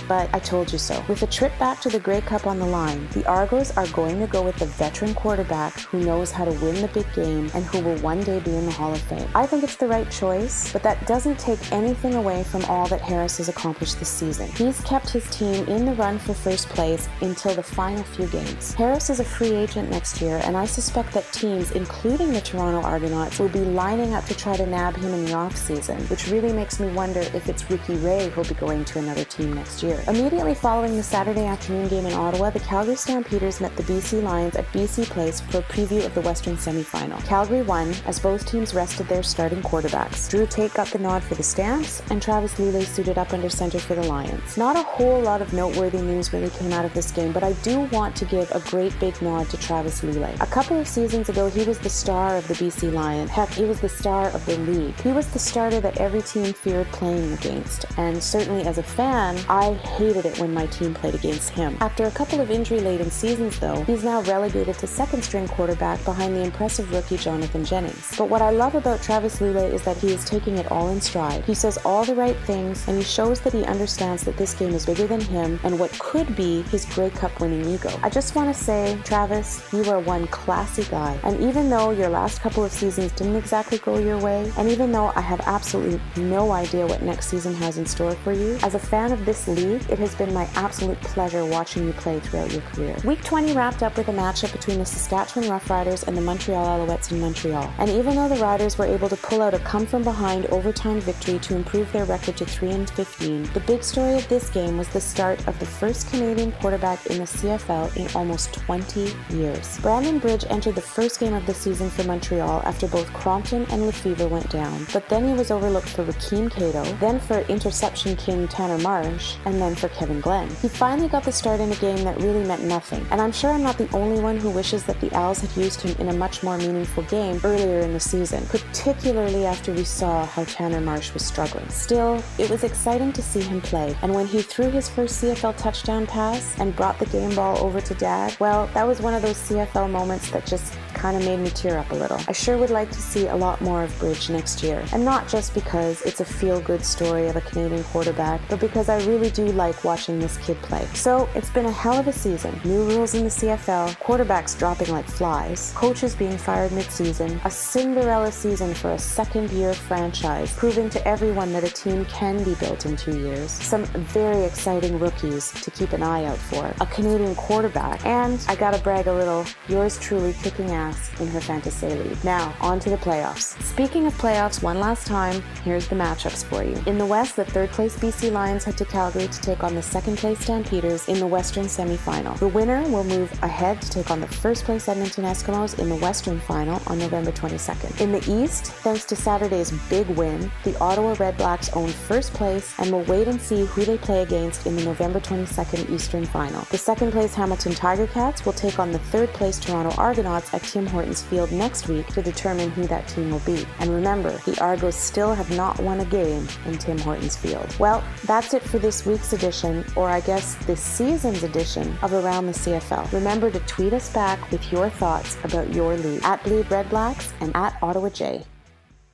[SPEAKER 11] but I told you so. With a trip back to the Grey Cup on the line, the Argos are going to go with the veteran quarterback who knows how to win the big game and who will one day be in the Hall of Fame. I think it's the right choice, but that doesn't take anything away from all that Harris has accomplished this season. He's kept his team in the run for first place until the final few games. Harris is a free agent next year, and I suspect that teams, including the Toronto Argonauts, will be lining up to try to nab him in the offseason, which really makes me wonder if it's Ricky Ray who'll be going to another team next year. Immediately following the Saturday afternoon game in Ottawa, the Calgary Stampeders met the BC Lions at BC Place for a preview of the Western semifinal. Calgary won as both teams rested their starting quarterbacks. Drew Tate got the nod for the Stamps, and Travis Lulay suited up under center for the Lions. Not a whole lot of noteworthy news really came out of this game, but I do want to give a great big nod to Travis Lulay. A couple of seasons ago, he was the star of the BC Lions. Heck, he was the star of the league. He was the starter that every team feared playing against, and certainly as a fan, I hated it when my team played against him. After a couple of injury-laden seasons, though, he's now relegated to second-string quarterback behind the impressive rookie Jonathan Jennings. But what I love about Travis Lulay is that he is taking it all in stride. He says all the right things, and he shows that he understands that this game is bigger than him and what could be his Grey Cup winning ego. I just want to say, Travis, you are one classy guy, and even though your last couple of seasons didn't exactly go your way, and even though I have absolutely no idea what next season has in store for you, as a fan of this league, it has been my absolute pleasure watching you play throughout your career. Week 20 wrapped up with a matchup between the Saskatchewan Roughriders and the Montreal Alouettes in Montreal. And even though the Riders were able to pull out a come-from-behind overtime victory to improve their record to 3-15, the big story of this game was the start of the first Canadian quarterback in the CFL in almost 20 years. Brandon Bridge entered the first game of the season for Montreal after both Crompton and Lefevre went down, but then he was overlooked for Rakeem Cato, then for interception king Tanner Marsh, and then for Kevin Glenn. He finally got the start in a game that really meant nothing, and I'm sure I'm not the only one who wishes that the Owls had used him in a much more meaningful game earlier in the season, particularly after we saw how Tanner Marsh was struggling. Still, it was exciting to see him play, and when he threw his first CFL touchdown pass and brought the game ball over to Dad, well, that was one of those CFL moments that just kind of made me tear up a little. I sure would like to see a lot more of Bridge next year, and not just because it's a feel-good story of a Canadian quarterback, but because I really do like watching this kid play. So it's been a hell of a season. New rules in the CFL, quarterbacks dropping like flies, coaches being fired mid-season, a Cinderella season for a second-year franchise, proving to everyone that a team can be built in 2 years, some very exciting rookies to keep an eye out for, a Canadian quarterback, and I gotta brag a little, yours truly kicking ass in her fantasy league. Now, on to the playoffs. Speaking of playoffs, one last time, here's the matchups for you. In the West, the third-place BC Lions head to Calgary to take on the second-place Stampeders in the Western semifinal. The winner will move ahead to take on the first-place Edmonton Eskimos in the Western final on November 22nd. In the East, thanks to Saturday's big win, the Ottawa RedBlacks own first place and will wait and see who they play against in the November 22nd Eastern final. The second-place Hamilton Tiger Cats will take on the third-place Toronto Argonauts at Tim Hortons Field next week to determine who that team will be. And remember, the Argos still have not won a game in Tim Hortons Field. Well, that's it for this week's edition, or I guess this season's edition of Around the CFL. Remember to tweet us back with your thoughts about your league at BleedRedBlacks and at Ottawa J.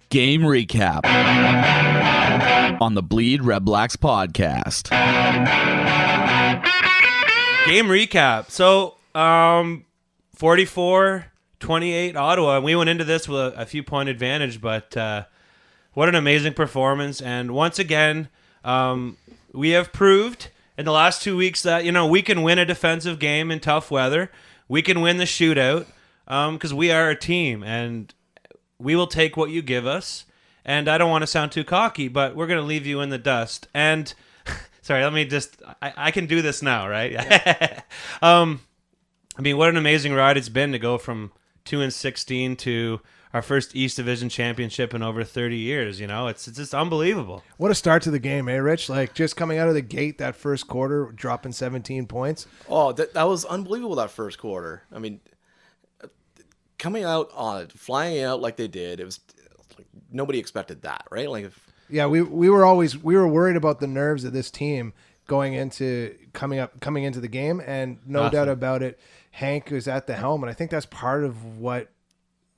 [SPEAKER 1] Game recap on the Bleed Red Blacks podcast.
[SPEAKER 6] Game recap. So, 44-28 Ottawa. We went into this with a few point advantage, but what an amazing performance. And once again, we have proved in the last 2 weeks that, we can win a defensive game in tough weather. We can win the shootout because we are a team, and we will take what you give us. And I don't want to sound too cocky, but we're going to leave you in the dust. And sorry, let me just, I can do this now, right? Yeah. What an amazing ride it's been to go from 2-16 to our first East Division championship in over 30 years. It's just unbelievable.
[SPEAKER 7] What a start to the game, eh, Rich? Like, just coming out of the gate, that first quarter, dropping 17 points.
[SPEAKER 8] Oh, that was unbelievable, that first quarter. I mean, coming out on it, flying out like they did, it was like nobody expected that, right? Like,
[SPEAKER 7] yeah, we were worried about the nerves of this team coming into the game, and no doubt about it, Hank is at the helm, and I think that's part of what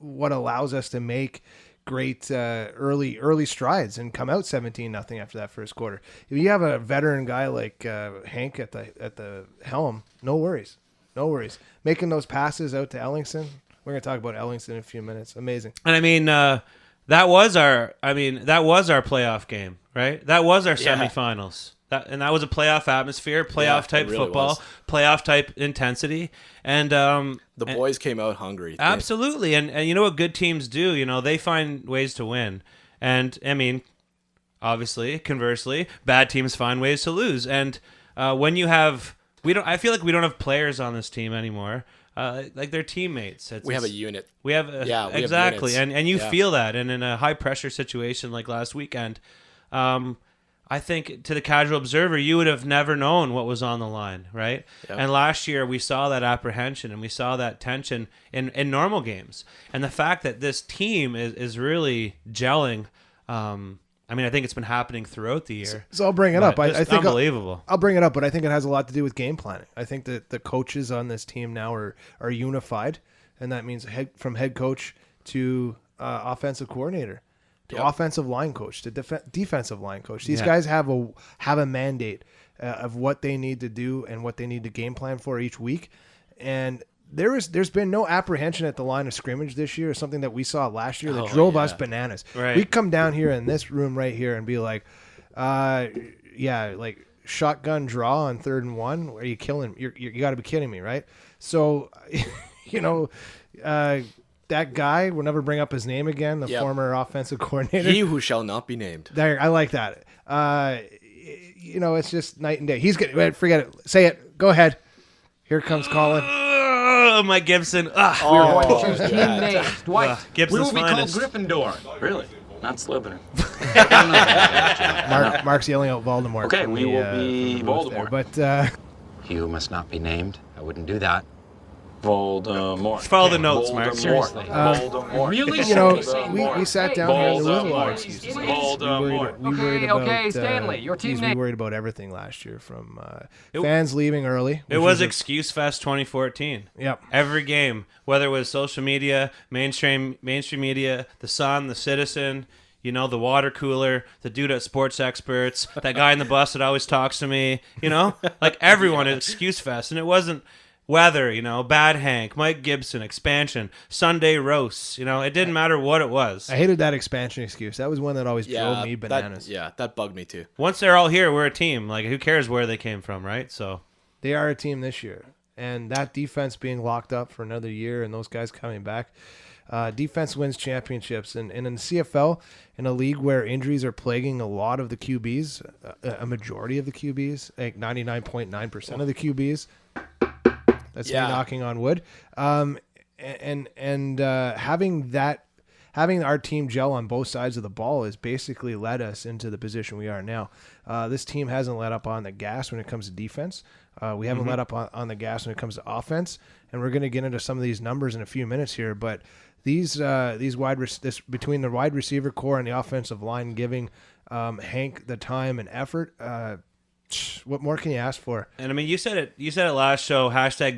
[SPEAKER 7] allows us to make great early strides and come out 17-0 after that first quarter. If you have a veteran guy like Hank at the helm, no worries. Making those passes out to Ellingson. We're going to talk about Ellingson in a few minutes. Amazing.
[SPEAKER 6] And I mean, that was our playoff game, right? That was our semifinals. That was a playoff atmosphere, playoff type really football, playoff type intensity, and
[SPEAKER 8] the boys came out hungry.
[SPEAKER 6] Absolutely, and you know what good teams do? You know, they find ways to win, and I mean, obviously, conversely, bad teams find ways to lose. And when you have, I feel like we don't have players on this team anymore. Like they're teammates.
[SPEAKER 8] We have a unit.
[SPEAKER 6] We have exactly, and you feel that, and in a high pressure situation like last weekend. I think to the casual observer, you would have never known what was on the line, right? Yep. And last year we saw that apprehension and we saw that tension in normal games. And the fact that this team is really gelling, I mean, I think it's been happening throughout the year.
[SPEAKER 7] So I'll bring it up. I think
[SPEAKER 6] unbelievable.
[SPEAKER 7] I'll bring it up, but I think it has a lot to do with game planning. I think that the coaches on this team now are unified, and that means from head coach to offensive coordinator. To offensive line coach, to defensive line coach. These guys have a mandate of what they need to do and what they need to game plan for each week. And there's been no apprehension at the line of scrimmage this year, something that we saw last year that drove us bananas.
[SPEAKER 6] Right.
[SPEAKER 7] We come down here in this room right here and be like, like shotgun draw on 3rd and 1. Are you killing? You got to be kidding me, right? So, that guy, we'll never bring up his name again, the former offensive coordinator.
[SPEAKER 8] He who shall not be named.
[SPEAKER 7] There, I like that. It's just night and day. He's good. Forget it. Say it. Go ahead. Here comes Colin.
[SPEAKER 6] Oh, Mike Gibson.
[SPEAKER 9] We're going to choose team names. Dwight.
[SPEAKER 6] Gibson's
[SPEAKER 9] we will be
[SPEAKER 6] finest.
[SPEAKER 9] called Gryffindor. Really? Not Slytherin.
[SPEAKER 7] Mark's yelling out Voldemort.
[SPEAKER 9] Okay, we will be Voldemort.
[SPEAKER 7] But
[SPEAKER 9] he who must not be named. I wouldn't do that. Voldemort.
[SPEAKER 6] Follow the notes, Mark.
[SPEAKER 9] Seriously. Voldemort.
[SPEAKER 7] Really? We sat down here and there was a lot of excuses.
[SPEAKER 9] Voldemort.
[SPEAKER 7] We worried about,
[SPEAKER 9] Stanley, your team name.
[SPEAKER 7] We worried about everything last year, from fans leaving early.
[SPEAKER 6] It was Excuse Fest 2014.
[SPEAKER 7] Yep.
[SPEAKER 6] Every game, whether it was social media, mainstream media, The Sun, The Citizen, the water cooler, the dude at Sports Experts, that guy in the bus that always talks to me, like everyone at Excuse Fest. And it wasn't weather, Bad Hank, Mike Gibson, expansion, Sunday roasts, it didn't matter what it was.
[SPEAKER 7] I hated that expansion excuse. That was one that always drove me bananas.
[SPEAKER 8] That bugged me too.
[SPEAKER 6] Once they're all here, we're a team. Like, who cares where they came from, right? So
[SPEAKER 7] they are a team this year. And that defense being locked up for another year and those guys coming back, defense wins championships. And in the CFL, in a league where injuries are plaguing a lot of the QBs, a majority of the QBs, like 99.9% of the QBs, that's me knocking on wood. And having our team gel on both sides of the ball has basically led us into the position we are now. This team hasn't let up on the gas when it comes to defense. We haven't let up on the gas when it comes to offense. And we're going to get into some of these numbers in a few minutes here. But between the wide receiver core and the offensive line, giving Hank the time and effort, what more can you ask for?
[SPEAKER 6] And I mean, you said it last show,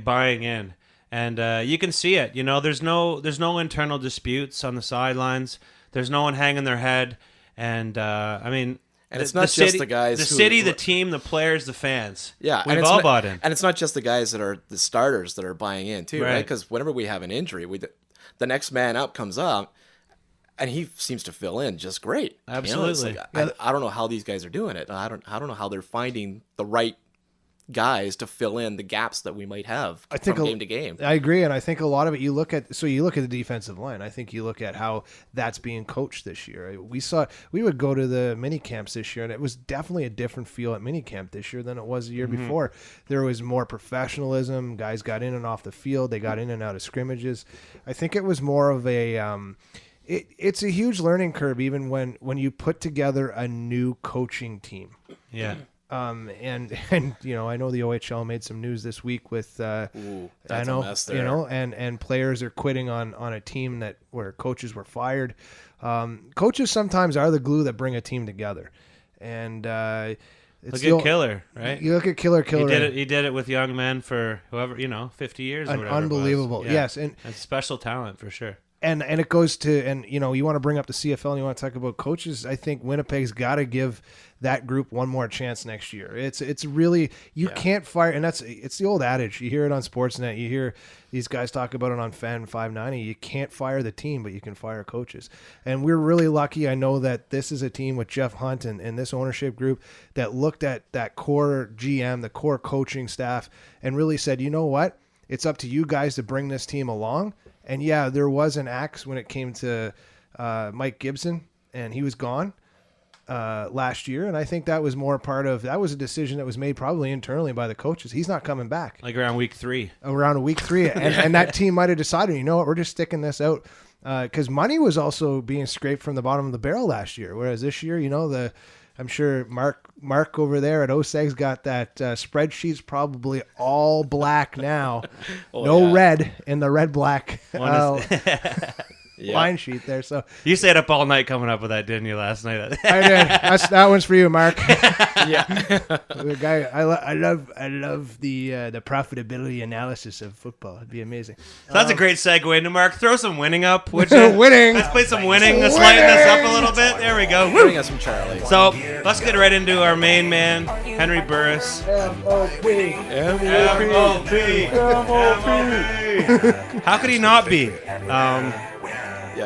[SPEAKER 6] #buying in. And you can see it. There's no internal disputes on the sidelines. There's no one hanging their head. And I mean,
[SPEAKER 8] and it's not just the guys.
[SPEAKER 6] The city, the team, the players, the fans.
[SPEAKER 8] Yeah,
[SPEAKER 6] we've all bought in.
[SPEAKER 8] And it's not just the guys that are the starters that are buying in too, right? Because whenever we have an injury, the next man up comes up, and he seems to fill in just great.
[SPEAKER 6] Absolutely.
[SPEAKER 8] I don't know how these guys are doing it. I don't know how they're finding the right guys to fill in the gaps that we might have from game to game.
[SPEAKER 7] I agree, and I think a lot of it you look at the defensive line. I think you look at how that's being coached this year. We would go to the mini camps this year, and it was definitely a different feel at mini camp this year than it was the year before. There was more professionalism. Guys got in and off the field. They got in and out of scrimmages. I think it was more of a it's a huge learning curve even when you put together a new coaching team.
[SPEAKER 6] Yeah.
[SPEAKER 7] And I know the OHL made some news this week with
[SPEAKER 8] that's a mess there.
[SPEAKER 7] And players are quitting on a team where coaches were fired. Coaches sometimes are the glue that bring a team together, and It's
[SPEAKER 6] a good killer, right?
[SPEAKER 7] You look at killer.
[SPEAKER 6] He did it with young men for 50 years. Or whatever
[SPEAKER 7] unbelievable.
[SPEAKER 6] It was.
[SPEAKER 7] Yes,
[SPEAKER 6] and special talent for sure.
[SPEAKER 7] And it goes to, and you want to bring up the CFL and you want to talk about coaches. I think Winnipeg's got to give that group one more chance next year. It's really, you can't fire, and it's the old adage. You hear it on Sportsnet. You hear these guys talk about it on Fan 590. You can't fire the team, but you can fire coaches. And we're really lucky. I know that this is a team with Jeff Hunt and this ownership group that looked at that core GM, the core coaching staff, and really said, you know what? It's up to you guys to bring this team along. And yeah, there was an axe when it came to Mike Gibson, and he was gone last year. And I think that was that was a decision that was made probably internally by the coaches. He's not coming back.
[SPEAKER 6] Like around week 3.
[SPEAKER 7] Around week 3. And that team might have decided, you know what, we're just sticking this out. Because money was also being scraped from the bottom of the barrel last year. Whereas this year, I'm sure Mark over there at OSEG's got that spreadsheet's probably all black now. Red in the red-black line sheet there. So
[SPEAKER 6] you stayed up all night coming up with that, didn't you, last night?
[SPEAKER 7] I did. That one's for you, Mark.
[SPEAKER 8] Yeah.
[SPEAKER 7] The guy, I love the profitability analysis of football. It'd be amazing.
[SPEAKER 6] So that's a great segue into Mark. Throw some winning up, would you?
[SPEAKER 7] Winning.
[SPEAKER 6] Let's play some winning. Let's lighten this up a little bit. There we go.
[SPEAKER 8] Bring us some Charlie.
[SPEAKER 6] So let's get right into our main man, Henry Burris.
[SPEAKER 7] M.O.P.
[SPEAKER 6] How could he not be?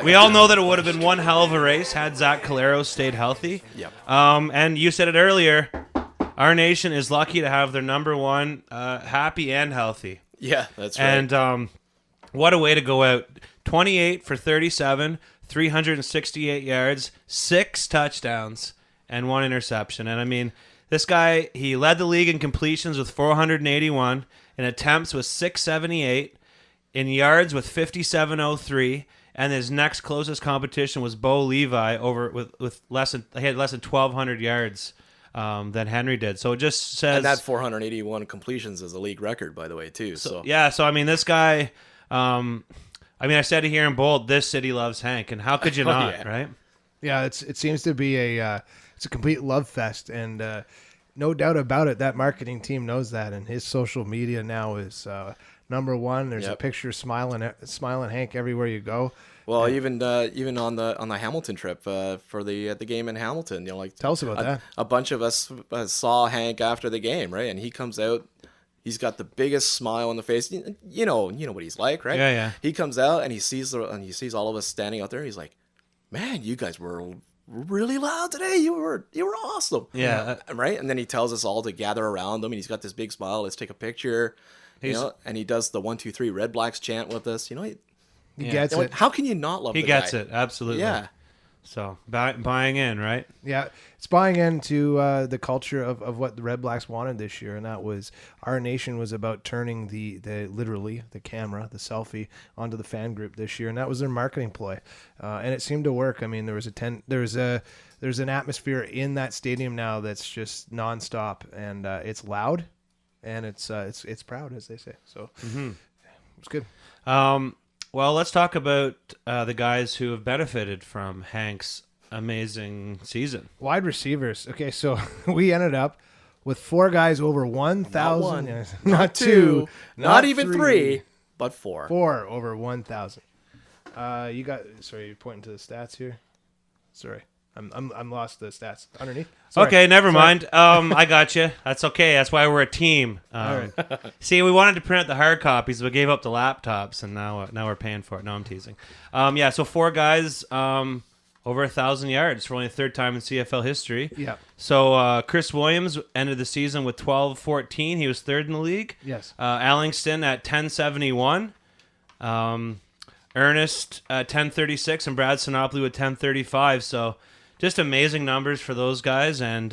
[SPEAKER 6] We all know that it would have been one hell of a race had Zach Calero stayed healthy.
[SPEAKER 8] Yep.
[SPEAKER 6] And you said it earlier, our nation is lucky to have their number one happy and healthy.
[SPEAKER 8] Yeah, that's right.
[SPEAKER 6] And what a way to go out. 28 for 37, 368 yards, 6 touchdowns, and 1 interception. And I mean, this guy, he led the league in completions with 481, in attempts with 678, in yards with 5703. And his next closest competition was Bo Levi with less than 1,200 yards than Henry did. So it just says,
[SPEAKER 8] and that 481 completions is a league record, by the way, too. So
[SPEAKER 6] yeah. So I mean, this guy. I said it here in bold. This city loves Hank, and how could you not, right?
[SPEAKER 7] Yeah, it seems to be it's a complete love fest, and no doubt about it. That marketing team knows that, and his social media now is. Number one, there's a picture smiling Hank everywhere you go.
[SPEAKER 8] Well, even on the Hamilton trip for the game in Hamilton,
[SPEAKER 7] tell us about that.
[SPEAKER 8] A bunch of us saw Hank after the game, right? And he comes out, he's got the biggest smile on the face. You know what he's like, right?
[SPEAKER 6] Yeah.
[SPEAKER 8] He comes out and he sees all of us standing out there. He's like, "Man, you guys were really loud today. You were awesome."
[SPEAKER 6] Yeah,
[SPEAKER 8] right. And then he tells us all to gather around him, and he's got this big smile. Let's take a picture. And he does the 1, 2, 3 Red Blacks chant with us. He
[SPEAKER 7] gets it.
[SPEAKER 8] How can you not love?
[SPEAKER 6] He gets it absolutely.
[SPEAKER 8] Yeah.
[SPEAKER 6] So buying in, right?
[SPEAKER 7] Yeah, it's buying into the culture of what the Red Blacks wanted this year, and that was our nation was about turning the literally the camera, the selfie, onto the fan group this year, and that was their marketing ploy, and it seemed to work. I mean, there's an atmosphere in that stadium now that's just nonstop, and it's loud. And it's proud, as they say. So it's good.
[SPEAKER 6] Well, let's talk about the guys who have benefited from Hank's amazing season.
[SPEAKER 7] Wide receivers. Okay, so we ended up with 4 guys over 1,000.
[SPEAKER 8] Not 1, not 2, not even 3, but 4.
[SPEAKER 7] 4 over 1,000. Sorry, you're pointing to the stats here. Sorry. I'm lost the stats underneath. Sorry.
[SPEAKER 6] Okay, never mind. I got you. That's okay. That's why we're a team.
[SPEAKER 7] All right.
[SPEAKER 6] See, we wanted to print the hard copies, but gave up the laptops, and now we're paying for it. No, I'm teasing. So 4 guys over 1,000 yards for only the 3rd time in CFL history.
[SPEAKER 7] Yeah.
[SPEAKER 6] So Chris Williams ended the season with 12-14. He was 3rd in the league.
[SPEAKER 7] Yes.
[SPEAKER 6] Allingston at 1071. Ernest at 1036, and Brad Sinopoli with 1035. So. Just amazing numbers for those guys, and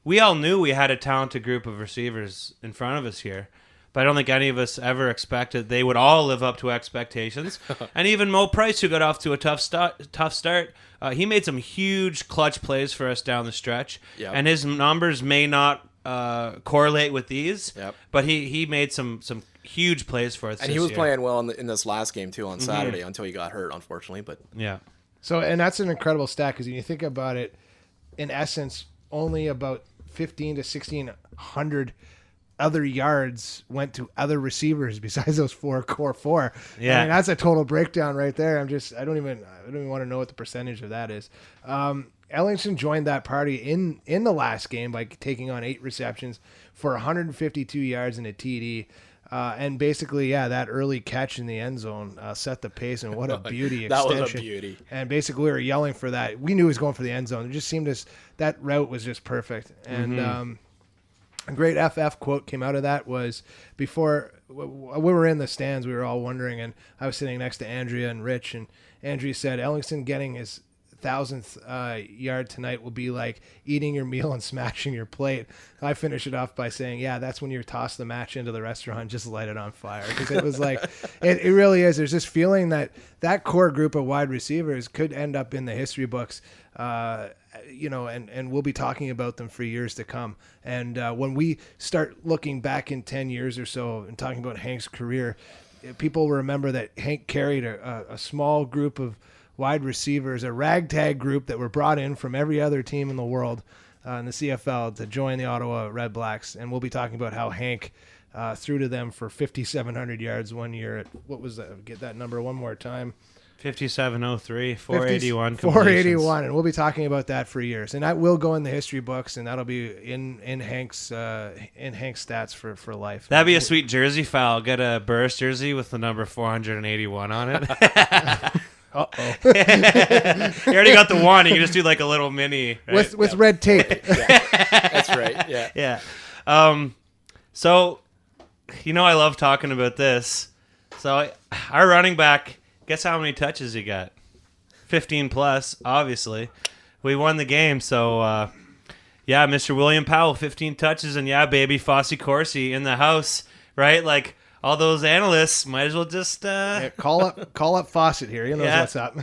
[SPEAKER 6] we all knew we had a talented group of receivers in front of us here, but I don't think any of us ever expected they would all live up to expectations. And even Mo Price, who got off to a tough start, he made some huge clutch plays for us down the stretch, and his numbers may not correlate with these, but he made some huge plays for us.
[SPEAKER 8] And he was playing well in this last game too on Saturday until he got hurt, unfortunately. But
[SPEAKER 7] So, and that's an incredible stat because when you think about it, in essence, only about 15 to 1,600 other yards went to other receivers besides those core four.
[SPEAKER 6] Yeah.
[SPEAKER 7] I mean, that's a total breakdown right there. I don't even want to know what the percentage of that is. Ellingson joined that party in the last game by taking on 8 receptions for 152 yards and a TD. And basically, that early catch in the end zone set the pace, and what a beauty
[SPEAKER 8] That
[SPEAKER 7] extension.
[SPEAKER 8] was a beauty.
[SPEAKER 7] And basically, we were yelling for that. We knew he was going for the end zone. It just seemed that route was just perfect. And a great FF quote came out of that was before we were in the stands, we were all wondering, and I was sitting next to Andrea and Rich, and Andrea said, Ellingson getting his 1,000th yard tonight will be like eating your meal and smashing your plate. I finish it off by saying, that's when you toss the match into the restaurant and just light it on fire. Because it was like, it really is. There's this feeling that core group of wide receivers could end up in the history books, and we'll be talking about them for years to come. And when we start looking back in 10 years or so and talking about Hank's career, people will remember that Hank carried a small group of wide receivers, a ragtag group that were brought in from every other team in the world in the CFL to join the Ottawa Red Blacks. And we'll be talking about how Hank threw to them for 5,700 yards one year at, what was that? Get that number one more time.
[SPEAKER 6] 5703, 481.
[SPEAKER 7] 481, and we'll be talking about that for years. And that will go in the history books, and that'll be in Hank's stats for life.
[SPEAKER 6] That'd be a sweet jersey file. Get a Burris jersey with the number 481 on it.
[SPEAKER 7] Uh-oh.
[SPEAKER 6] You already got the one. You can just do like a little mini. Right?
[SPEAKER 7] With red tape.
[SPEAKER 8] That's right. Yeah.
[SPEAKER 6] Yeah. So, I love talking about this. So, our running back, guess how many touches he got? 15 plus, obviously. We won the game. So, Mr. William Powell, 15 touches. And baby, Fossey Corsi in the house, right? Like, all those analysts might as well just
[SPEAKER 7] call up Fawcett here. He knows what's up.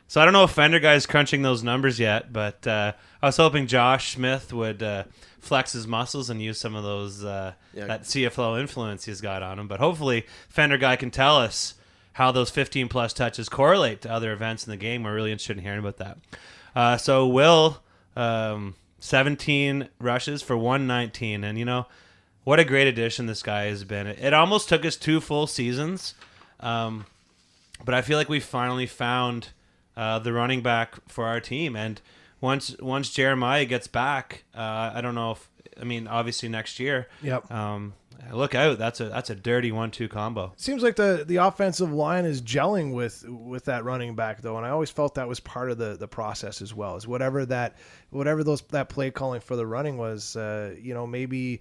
[SPEAKER 6] So I don't know if Fender Guy's crunching those numbers yet, but I was hoping Josh Smith would flex his muscles and use some of those that CFL influence he's got on him. But hopefully Fender Guy can tell us how those 15 plus touches correlate to other events in the game. We're really interested in hearing about that. So Will, 17 rushes for 119, and what a great addition this guy has been. It almost took us 2 full seasons, but I feel like we finally found the running back for our team. And once Jeremiah gets back, I don't know obviously next year.
[SPEAKER 7] Yep.
[SPEAKER 6] Look out! That's a dirty 1-2 combo.
[SPEAKER 7] Seems like the offensive line is gelling with that running back though, and I always felt that was part of the process as well. Is whatever that play calling for the running was, maybe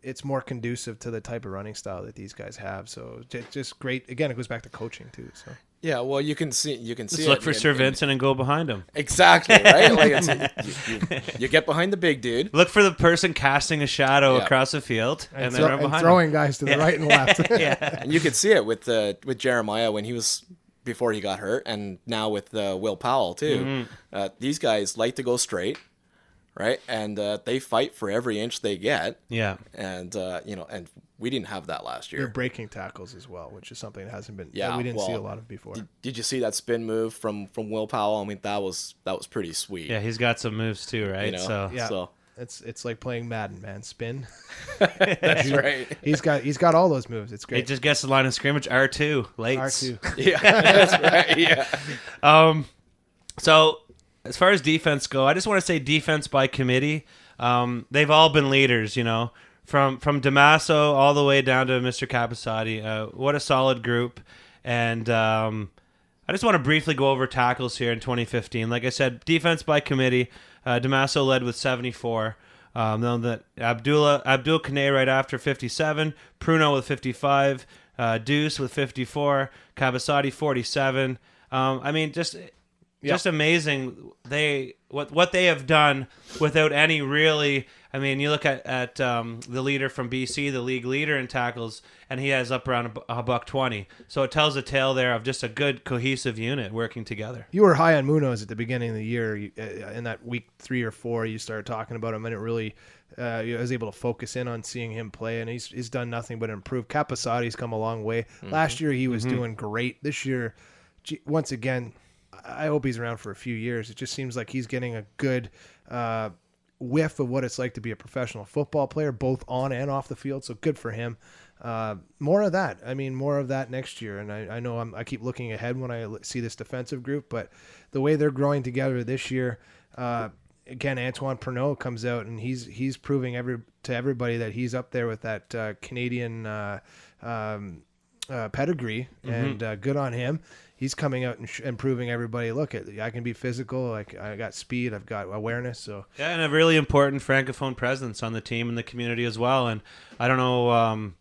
[SPEAKER 7] it's more conducive to the type of running style that these guys have. So just great. Again, it goes back to coaching too. So
[SPEAKER 8] yeah, well, you can see.
[SPEAKER 6] Just look for Sir Vincent and go behind him.
[SPEAKER 8] Exactly right. Like you get behind the big dude.
[SPEAKER 6] Look for the person casting a shadow across the field, and then run behind
[SPEAKER 7] throwing
[SPEAKER 6] him.
[SPEAKER 7] Guys to the right and left.
[SPEAKER 8] And you could see it with Jeremiah when he was before he got hurt, and now with Will Powell too.
[SPEAKER 6] Mm-hmm.
[SPEAKER 8] These guys like to go straight. Right, and they fight for every inch they get.
[SPEAKER 6] Yeah,
[SPEAKER 8] and and we didn't have that last year.
[SPEAKER 7] They're breaking tackles as well, which is something that hasn't been.
[SPEAKER 8] Yeah,
[SPEAKER 7] that we didn't see a lot of before.
[SPEAKER 8] Did you see that spin move from Will Powell? I mean, that was pretty sweet.
[SPEAKER 6] Yeah, he's got some moves too, right?
[SPEAKER 7] So it's like playing Madden, man. Spin.
[SPEAKER 8] That's right.
[SPEAKER 7] He's got all those moves. It's great.
[SPEAKER 6] He just gets the line of scrimmage. R2 late.
[SPEAKER 7] R2.
[SPEAKER 8] Yeah, that's right. Yeah.
[SPEAKER 6] So. As far as defense go, I just want to say defense by committee. They've all been leaders, from Damaso all the way down to Mr. Capasati. What a solid group. And I just want to briefly go over tackles here in 2015. Like I said, defense by committee. Damaso led with 74. Then that Abdul Kane right after 57. Pruno with 55. Deuce with 54. Capasati 47. Just amazing. What they have done without any really. I mean, you look at the leader from BC, the league leader in tackles, and he has up around a $120. So it tells a tale there of just a good cohesive unit working together.
[SPEAKER 7] You were high on Munoz at the beginning of the year. In that week 3 or 4, you started talking about him, and it really. I was able to focus in on seeing him play, and he's done nothing but improve. Capasati's come a long way. Last year he was doing great. This year, once again. I hope he's around for a few years. It just seems like he's getting a good whiff of what it's like to be a professional football player, both on and off the field. So good for him. More of that. I mean, more of that next year. And I know I keep looking ahead when I see this defensive group, but the way they're growing together this year, again, Antoine Pernot comes out and he's proving to everybody that he's up there with that Canadian pedigree, and good on him. He's coming out and proving everybody, look, I can be physical. Like, I got speed, I've got awareness. So
[SPEAKER 6] yeah, and a really important francophone presence on the team and the community as well. And I don't know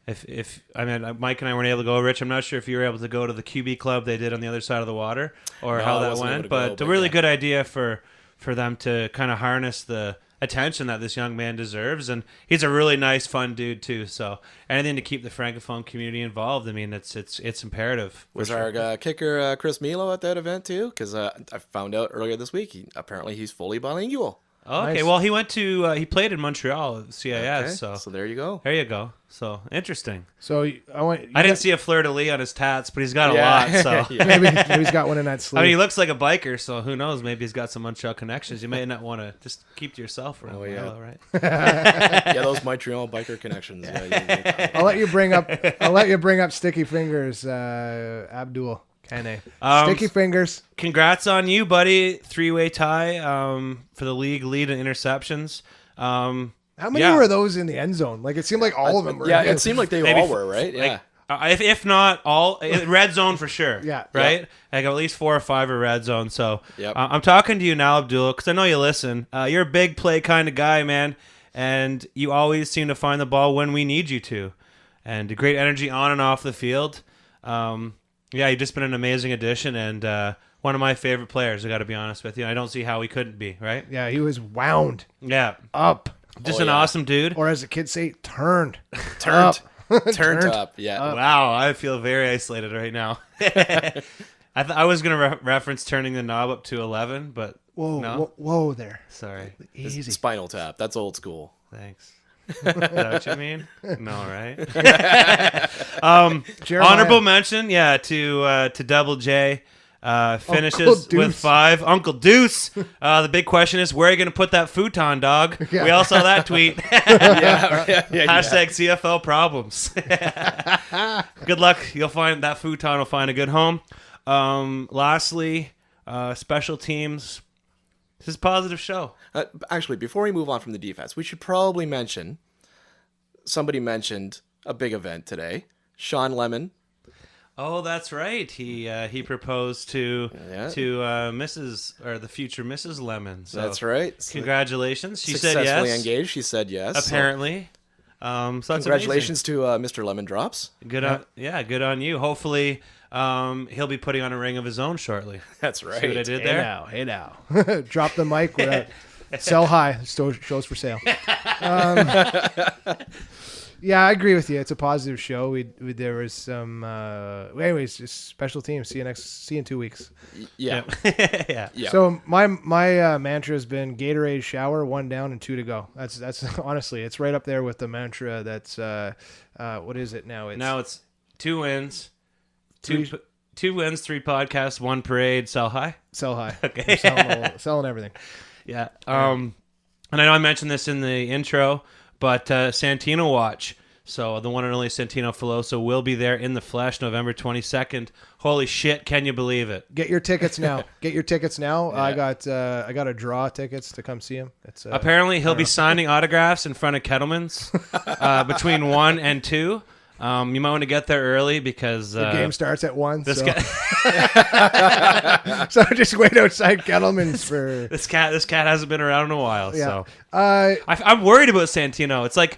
[SPEAKER 6] if I mean, Mike and I weren't able to go. Rich, I'm not sure if you were able to go to the QB club they did on the other side of the water, or how that went. But a really good idea for them to kind of harness the attention that this young man deserves, and he's a really nice, fun dude too. So anything to keep the francophone community involved, I mean, it's imperative.
[SPEAKER 8] Was our kicker Chris Milo at that event too? Because I found out earlier this week apparently he's fully bilingual.
[SPEAKER 6] Oh, okay, nice. Well, he went to he played in Montreal, CIS.
[SPEAKER 8] Okay.
[SPEAKER 6] So
[SPEAKER 8] there you go.
[SPEAKER 6] There you go. So interesting.
[SPEAKER 7] So
[SPEAKER 6] I didn't see a fleur de lis on his tats, but he's got a lot. So
[SPEAKER 7] maybe he's got one in that sleeve.
[SPEAKER 6] I mean, he looks like a biker, so who knows? Maybe he's got some Montreal connections. You may not want to just keep to yourself around. Oh yeah, right.
[SPEAKER 8] Yeah, those Montreal biker connections. Yeah,
[SPEAKER 7] I'll let you bring up Sticky Fingers, Abdul. Sticky Fingers.
[SPEAKER 6] Congrats on you, buddy. 3-way tie for the league lead in interceptions.
[SPEAKER 7] How many were those in the end zone? Like, it seemed like all of them were.
[SPEAKER 8] Yeah, it seemed like they all were, right? Yeah.
[SPEAKER 6] If not all, red zone for sure.
[SPEAKER 7] Yeah.
[SPEAKER 6] Right?
[SPEAKER 8] Yep.
[SPEAKER 6] I got at least 4 or 5 are red zone. So
[SPEAKER 8] yep.
[SPEAKER 6] I'm talking to you now, Abdul, because I know you listen. You're a big play kind of guy, man. And you always seem to find the ball when we need you to. And great energy on and off the field. Yeah, you've just been an amazing addition and one of my favorite players, I got to be honest with you. I don't see how he couldn't be, right?
[SPEAKER 7] Yeah, he was wound.
[SPEAKER 6] Yeah.
[SPEAKER 7] Up.
[SPEAKER 6] Just an awesome dude.
[SPEAKER 7] Or as the kids say, turned.
[SPEAKER 8] Turned up, yeah.
[SPEAKER 6] Up. Wow, I feel very isolated right now. I was going to reference turning the knob up to 11, but no.
[SPEAKER 7] Whoa there.
[SPEAKER 6] Sorry.
[SPEAKER 7] Easy.
[SPEAKER 8] Spinal tap. That's old school.
[SPEAKER 6] Thanks. Is that what you mean? No, right? Honorable mention, to Double J. Finishes with 5. Uncle Deuce. The big question is, where are you going to put that futon, dog? Yeah. We all saw that tweet. Hashtag CFL problems. Good luck. You'll find that futon will find a good home. Lastly, special teams. This is a positive show.
[SPEAKER 8] Actually, before we move on from the defense, we should probably mention, somebody mentioned a big event today. Sean Lemon.
[SPEAKER 6] Oh, that's right. He proposed to Mrs. or the future Mrs. Lemon. So
[SPEAKER 8] that's right.
[SPEAKER 6] Congratulations. She said yes.
[SPEAKER 8] Successfully engaged. She said yes.
[SPEAKER 6] Apparently. So
[SPEAKER 8] congratulations to Mr. Lemon Drops.
[SPEAKER 6] Good on you. Hopefully he'll be putting on a ring of his own shortly.
[SPEAKER 8] That's right.
[SPEAKER 6] See what I did there?
[SPEAKER 7] Hey now. Drop the mic. Sell high. Shows for sale. Yeah, I agree with you. It's a positive show. There was some. Anyways, just special teams. See you in 2 weeks.
[SPEAKER 8] Yeah.
[SPEAKER 6] Yeah.
[SPEAKER 7] So my mantra has been Gatorade shower, 1 down and 2 to go. That's honestly, it's right up there with the mantra. That's what is it now?
[SPEAKER 6] Now it's 2 wins, 2 wins, 3 podcasts, 1 parade. Sell high.
[SPEAKER 7] Sell high.
[SPEAKER 6] Okay.
[SPEAKER 7] Selling everything.
[SPEAKER 6] Yeah. And I know I mentioned this in the intro. But Santino Watch, so the one and only Santino Filoso will be there in the flesh November 22nd. Holy shit, can you believe it?
[SPEAKER 7] Get your tickets now.
[SPEAKER 6] Yeah.
[SPEAKER 7] I got a draw tickets to come see him.
[SPEAKER 6] Apparently he'll be signing autographs in front of Kettleman's between 1 and 2. You might want to get there early because
[SPEAKER 7] the game starts at 1.
[SPEAKER 6] So
[SPEAKER 7] just wait outside Kettleman's for
[SPEAKER 6] this cat hasn't been around in a while.
[SPEAKER 7] Yeah.
[SPEAKER 6] So I'm worried about Santino. It's like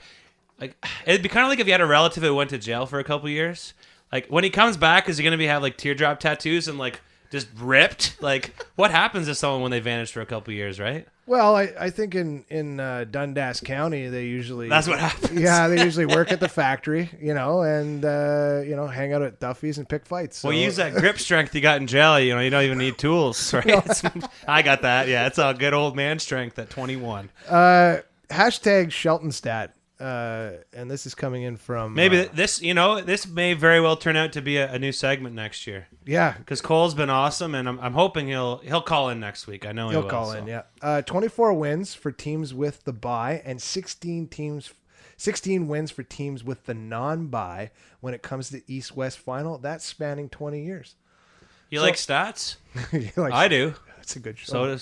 [SPEAKER 6] it'd be kind of like if you had a relative who went to jail for a couple years. Like when he comes back, is he going to have like teardrop tattoos and like just ripped? Like what happens to someone when they vanish for a couple years, right?
[SPEAKER 7] Well, I think in Dundas County they usually
[SPEAKER 6] that's what happens.
[SPEAKER 7] Yeah, they usually work at the factory, and hang out at Duffy's and pick fights. So.
[SPEAKER 6] Well, use that grip strength you got in jail. You don't even need tools, right? I got that. Yeah, it's all good old man strength at 21.
[SPEAKER 7] Hashtag Shelton stat. and this is coming in from
[SPEAKER 6] maybe this may very well turn out to be a new segment next year.
[SPEAKER 7] Yeah,
[SPEAKER 6] because Cole's been awesome, and I'm hoping he'll call in next week. I know
[SPEAKER 7] he'll
[SPEAKER 6] will,
[SPEAKER 7] call in. Yeah, 24 wins for teams with the bye, and 16 wins for teams with the non-bye when it comes to the East-West final. That's spanning 20 years.
[SPEAKER 6] You like stats?
[SPEAKER 7] Like
[SPEAKER 6] I do.
[SPEAKER 7] That's a good show.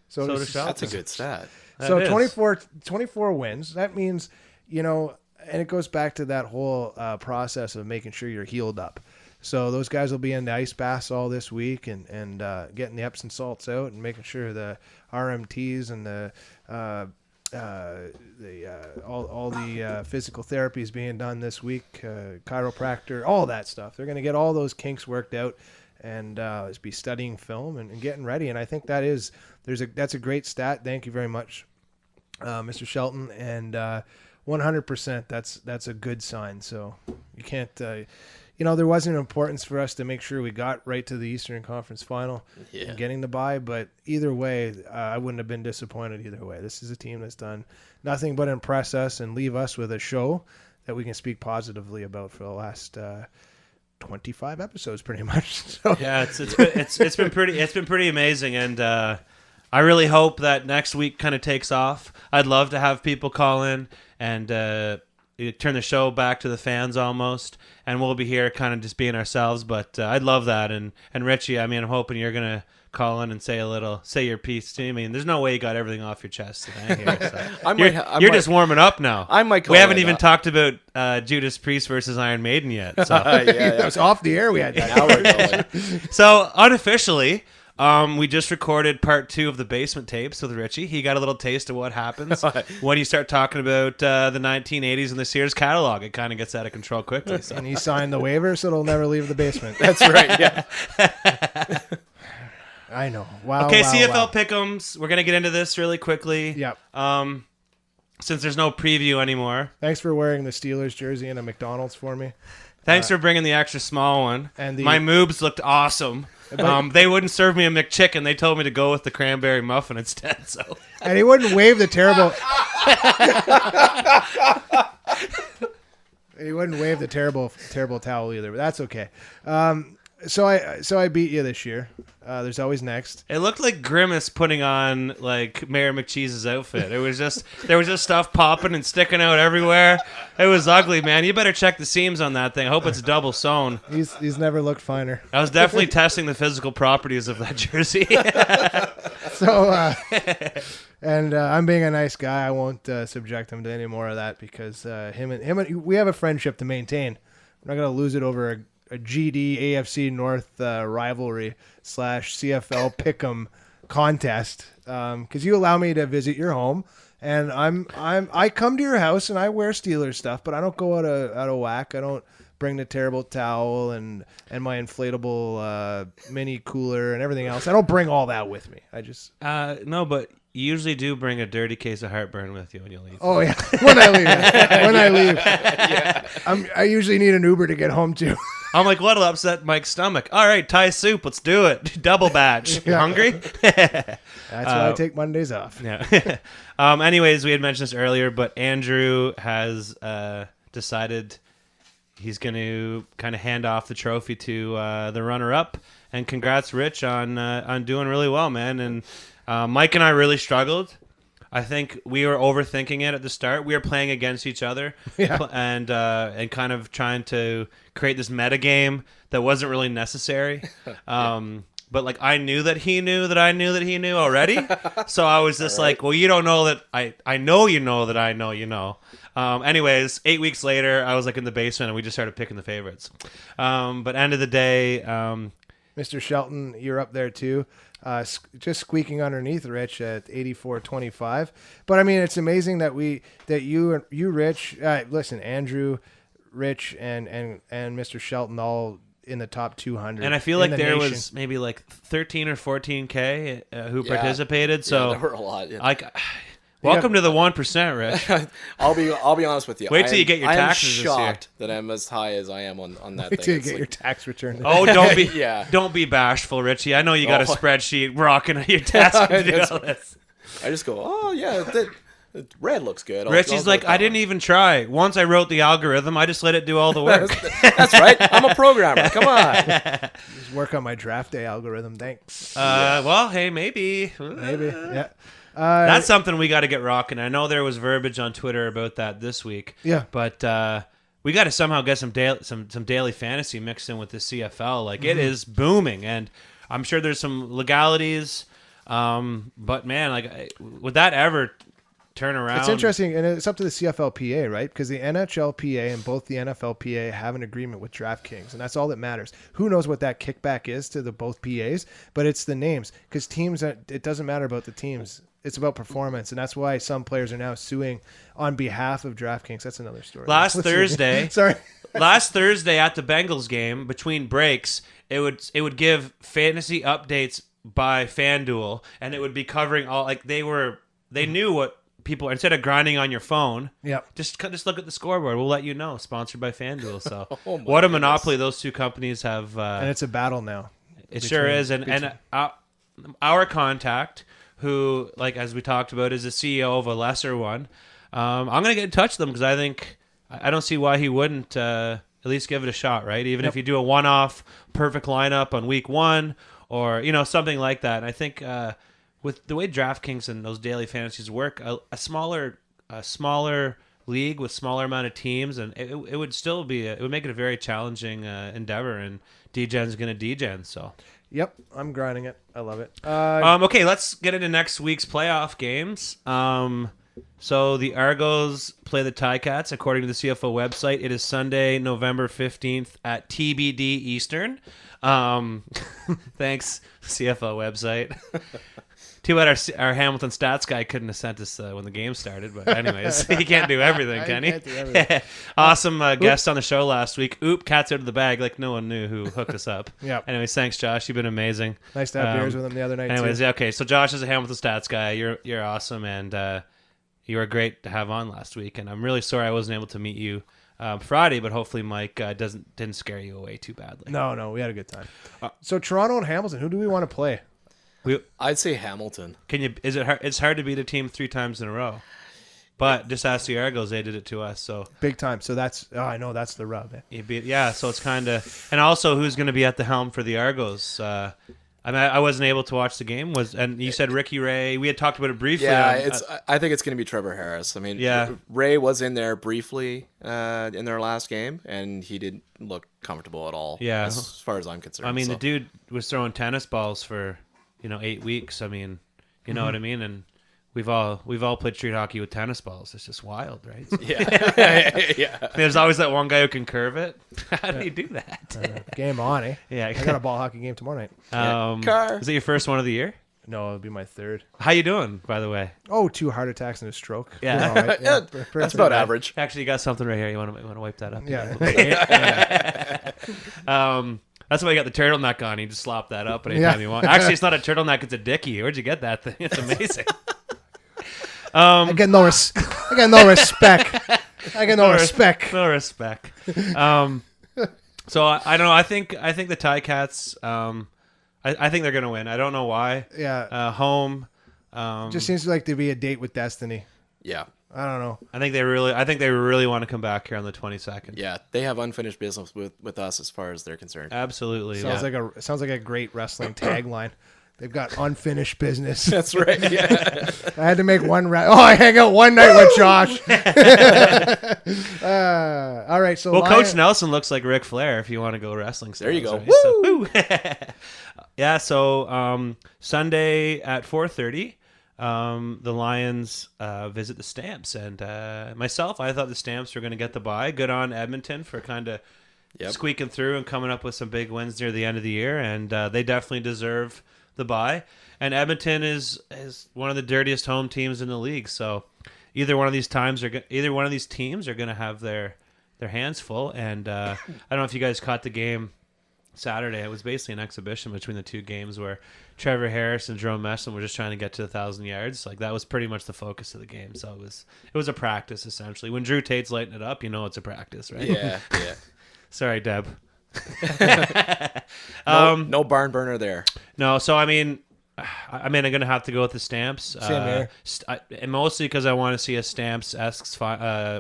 [SPEAKER 6] So does Shelton.
[SPEAKER 8] That's a good stat.
[SPEAKER 7] So 24 wins. That means, and it goes back to that whole process of making sure you're healed up. So those guys will be in the ice baths all this week and getting the Epsom salts out and making sure the RMTs and all the physical therapy is being done this week, chiropractor, all that stuff. They're going to get all those kinks worked out and be studying film and getting ready. And I think that's a great stat. Thank you very much, Mr. Shelton. And 100%, that's a good sign. So you can't, there wasn't importance for us to make sure we got right to the Eastern Conference Final and getting the bye. But either way, I wouldn't have been disappointed either way. This is a team that's done nothing but impress us and leave us with a show that we can speak positively about for the last 25 episodes pretty much. So
[SPEAKER 6] yeah, it's been pretty amazing, and I really hope that next week kind of takes off. I'd love to have people call in and turn the show back to the fans almost, and we'll be here kind of just being ourselves, but I'd love that. And Richie, I mean, I'm hoping you're gonna call in and say your piece to me. I mean, there's no way you got everything off your chest today here, so. You're just warming up now.
[SPEAKER 8] I might call
[SPEAKER 6] we haven't even talked about Judas Priest versus Iron Maiden yet. So.
[SPEAKER 7] It was off the air. We had that.
[SPEAKER 6] So unofficially, we just recorded part 2 of the basement tapes with Richie. He got a little taste of what happens when you start talking about the 1980s and the Sears catalog. It kind of gets out of control quickly. So.
[SPEAKER 7] And he signed the waiver, so it'll never leave the basement.
[SPEAKER 8] That's right. Yeah.
[SPEAKER 7] I know. Wow.
[SPEAKER 6] Okay,
[SPEAKER 7] wow,
[SPEAKER 6] CFL
[SPEAKER 7] wow.
[SPEAKER 6] Pick'ems. We're gonna get into this really quickly.
[SPEAKER 7] Yep.
[SPEAKER 6] Since there's no preview anymore.
[SPEAKER 7] Thanks for wearing the Steelers jersey and a McDonald's for me.
[SPEAKER 6] Thanks for bringing the extra small one.
[SPEAKER 7] And
[SPEAKER 6] my moobs looked awesome. They wouldn't serve me a McChicken. They told me to go with the cranberry muffin instead. So.
[SPEAKER 7] And he wouldn't wave the terrible. He wouldn't wave the terrible towel either. But that's okay. So I beat you this year. There's always next.
[SPEAKER 6] It looked like Grimace putting on like Mayor McCheese's outfit. There was just stuff popping and sticking out everywhere. It was ugly, man. You better check the seams on that thing. I hope it's double sewn.
[SPEAKER 7] He's never looked finer.
[SPEAKER 6] I was definitely testing the physical properties of that jersey.
[SPEAKER 7] So, I'm being a nice guy. I won't subject him to any more of that because him and we have a friendship to maintain. We're not gonna lose it over a GD AFC North rivalry / CFL Pick'em contest because you allow me to visit your home and I come to your house and I wear Steelers stuff, but I don't go out of whack. I don't bring the terrible towel and my inflatable mini cooler and everything else. I don't bring all that with me. I just
[SPEAKER 6] no, but you usually do bring a dirty case of heartburn with you when you leave.
[SPEAKER 7] Oh yeah, when I leave. When I leave, yeah. I usually need an Uber to get home too.
[SPEAKER 6] I'm like, what'll upset Mike's stomach? All right, Thai soup. Let's do it. Double batch. You hungry?
[SPEAKER 7] That's why I take Mondays off.
[SPEAKER 6] Yeah. Anyways, we had mentioned this earlier, but Andrew has decided he's going to kind of hand off the trophy to the runner-up. And congrats, Rich, on doing really well, man. And Mike and I really struggled. I think we were overthinking it at the start. We were playing against each other and kind of trying to create this meta game that wasn't really necessary. But like I knew that he knew that I knew that he knew already. So I was just like, well, you don't know that I know you know that I know you know. Anyways, 8 weeks later, I was like in the basement and we just started picking the favorites. But end of the day,
[SPEAKER 7] Mr. Shelton, you're up there too. Just squeaking underneath Rich at 84.25. But I mean, it's amazing that you Rich, listen, Andrew, Rich, and Mr. Shelton all in the top 200.
[SPEAKER 6] And I feel like there was maybe like 13 or 14K who participated. So
[SPEAKER 8] there were a lot. Yeah.
[SPEAKER 6] Welcome to the 1%, Rich.
[SPEAKER 8] I'll be honest with you.
[SPEAKER 6] Wait till you get your taxes
[SPEAKER 8] this year. I'm shocked that I'm as high as I am on that
[SPEAKER 7] Wait
[SPEAKER 8] thing.
[SPEAKER 7] till you get your tax return.
[SPEAKER 6] Oh, don't be bashful, Richie. I know you got a spreadsheet rocking your task to do all this.
[SPEAKER 8] I just go, oh yeah, Red looks good.
[SPEAKER 6] Richie's like, I didn't even try. Once I wrote the algorithm, I just let it do all the work.
[SPEAKER 8] That's right. I'm a programmer. Come on.
[SPEAKER 7] Just work on my draft day algorithm. Thanks.
[SPEAKER 6] Well, hey, maybe.
[SPEAKER 7] Maybe. Yeah.
[SPEAKER 6] That's something we got to get rocking. I know there was verbiage on Twitter about that this week.
[SPEAKER 7] Yeah.
[SPEAKER 6] But we got to somehow get some daily fantasy mixed in with the CFL. Like, it is booming, and I'm sure there's some legalities. But man, like, would that ever turn around?
[SPEAKER 7] It's interesting, and it's up to the CFLPA, right? Because the NHLPA and both the NFLPA have an agreement with DraftKings, and that's all that matters. Who knows what that kickback is to the both PAs, but it's the names. Because teams, it doesn't matter about the teams. It's about performance, and that's why some players are now suing on behalf of DraftKings. That's another story.
[SPEAKER 6] Last Thursday at the Bengals game, between breaks, it would give fantasy updates by FanDuel, and it would be covering all, like, they knew what people, instead of grinding on your phone, just look at the scoreboard. We'll let you know. Sponsored by FanDuel. So what a monopoly those two companies have. And
[SPEAKER 7] it's a battle now.
[SPEAKER 6] It sure is. And our contact, who, like, as we talked about, is the CEO of a lesser one. I'm going to get in touch with them because I don't see why he wouldn't at least give it a shot, right? Even if you do a one-off perfect lineup on week 1 or, something like that. And I think with the way DraftKings and those daily fantasies work, a smaller league with smaller amount of teams, and it would still be it would make it a very challenging endeavor. And DGen's going to DGen, so.
[SPEAKER 7] Yep, I'm grinding it. I love it.
[SPEAKER 6] Okay, let's get into next week's playoff games. So the Argos play the Ticats, according to the CFO website. It is Sunday, November 15th at TBD Eastern. Thanks, CFO website. Too bad our Hamilton stats guy couldn't have sent us when the game started. But anyways, he can't do everything, can he?
[SPEAKER 7] Can't do everything.
[SPEAKER 6] Awesome guest on the show last week. Cat's out of the bag, like no one knew who hooked us up.
[SPEAKER 7] Yeah.
[SPEAKER 6] Anyways, thanks, Josh. You've been amazing.
[SPEAKER 7] Nice to have beers with him the other night.
[SPEAKER 6] Anyways,
[SPEAKER 7] too.
[SPEAKER 6] Okay. So Josh is a Hamilton stats guy. You're awesome, and you were great to have on last week. And I'm really sorry I wasn't able to meet you Friday, but hopefully Mike didn't scare you away too badly.
[SPEAKER 7] No, we had a good time. So Toronto and Hamilton, who do we want to play?
[SPEAKER 8] I'd say Hamilton.
[SPEAKER 6] Is it hard? It's hard to beat a team 3 times in a row. But just ask the Argos; they did it to us. So
[SPEAKER 7] big time. So I know that's the rub.
[SPEAKER 6] So it's kind of, and also who's going to be at the helm for the Argos? I wasn't able to watch the game. And you said Ricky Ray. We had talked about it briefly.
[SPEAKER 8] Yeah, I think it's going to be Trevor Harris. I mean, Ray was in there briefly in their last game, and he didn't look comfortable at all.
[SPEAKER 6] Yeah,
[SPEAKER 8] as far as I'm concerned.
[SPEAKER 6] I mean, the dude was throwing tennis balls for 8 weeks. I mean, you know what I mean? And we've all played street hockey with tennis balls. It's just wild, right?
[SPEAKER 8] Yeah.
[SPEAKER 6] There's always that one guy who can curve it. How do you do that?
[SPEAKER 7] Game on, eh?
[SPEAKER 6] Yeah.
[SPEAKER 7] I got a ball hockey game tomorrow night.
[SPEAKER 6] Is it your first one of the year?
[SPEAKER 7] No, it'll be my third.
[SPEAKER 6] How you doing, by the way?
[SPEAKER 7] 2 heart attacks and a stroke.
[SPEAKER 6] Yeah,
[SPEAKER 7] right?
[SPEAKER 8] That's about average.
[SPEAKER 6] Actually, you got something right here. You want to wipe that up?
[SPEAKER 7] Yeah.
[SPEAKER 6] That's why you got the turtleneck on. You just slop that up anytime you want. Actually, it's not a turtleneck; it's a dickie. Where'd you get that thing? It's amazing.
[SPEAKER 7] I get no respect. I get no respect.
[SPEAKER 6] No respect. So I don't know. I think the Ticats. I think they're gonna win. I don't know why.
[SPEAKER 7] Yeah.
[SPEAKER 6] Home.
[SPEAKER 7] Just seems like to be a date with destiny.
[SPEAKER 8] Yeah.
[SPEAKER 7] I don't know.
[SPEAKER 6] I think they really want to come back here on the 22nd.
[SPEAKER 8] Yeah, they have unfinished business with us as far as they're concerned.
[SPEAKER 6] Absolutely.
[SPEAKER 7] Sounds like a great wrestling tagline. They've got unfinished business.
[SPEAKER 8] That's right. Yeah.
[SPEAKER 7] I had to make one. I hang out one night with Josh. All right. So
[SPEAKER 6] Coach Nelson looks like Ric Flair. If you want to go wrestling,
[SPEAKER 8] there you go.
[SPEAKER 6] Right? Woo! Yeah. So Sunday at 4:30. The Lions visit the Stamps, and myself, I thought the Stamps were going to get the bye. Good on Edmonton for kind of squeaking through and coming up with some big wins near the end of the year, and they definitely deserve the bye. And Edmonton is one of the dirtiest home teams in the league, so either one of these teams are going to have their hands full. And I don't know if you guys caught the game Saturday. It was basically an exhibition between the two games where Trevor Harris and Jerome Messon were just trying to get to 1,000 yards. Like, that was pretty much the focus of the game. So it was a practice, essentially. When Drew Tate's lighting it up, it's a practice, right?
[SPEAKER 8] Yeah.
[SPEAKER 6] Sorry, Deb.
[SPEAKER 8] No barn burner there.
[SPEAKER 6] No, so I mean, I mean, I'm gonna have to go with the Stamps.
[SPEAKER 7] Same here.
[SPEAKER 6] And mostly because I want to see a Stamps-esque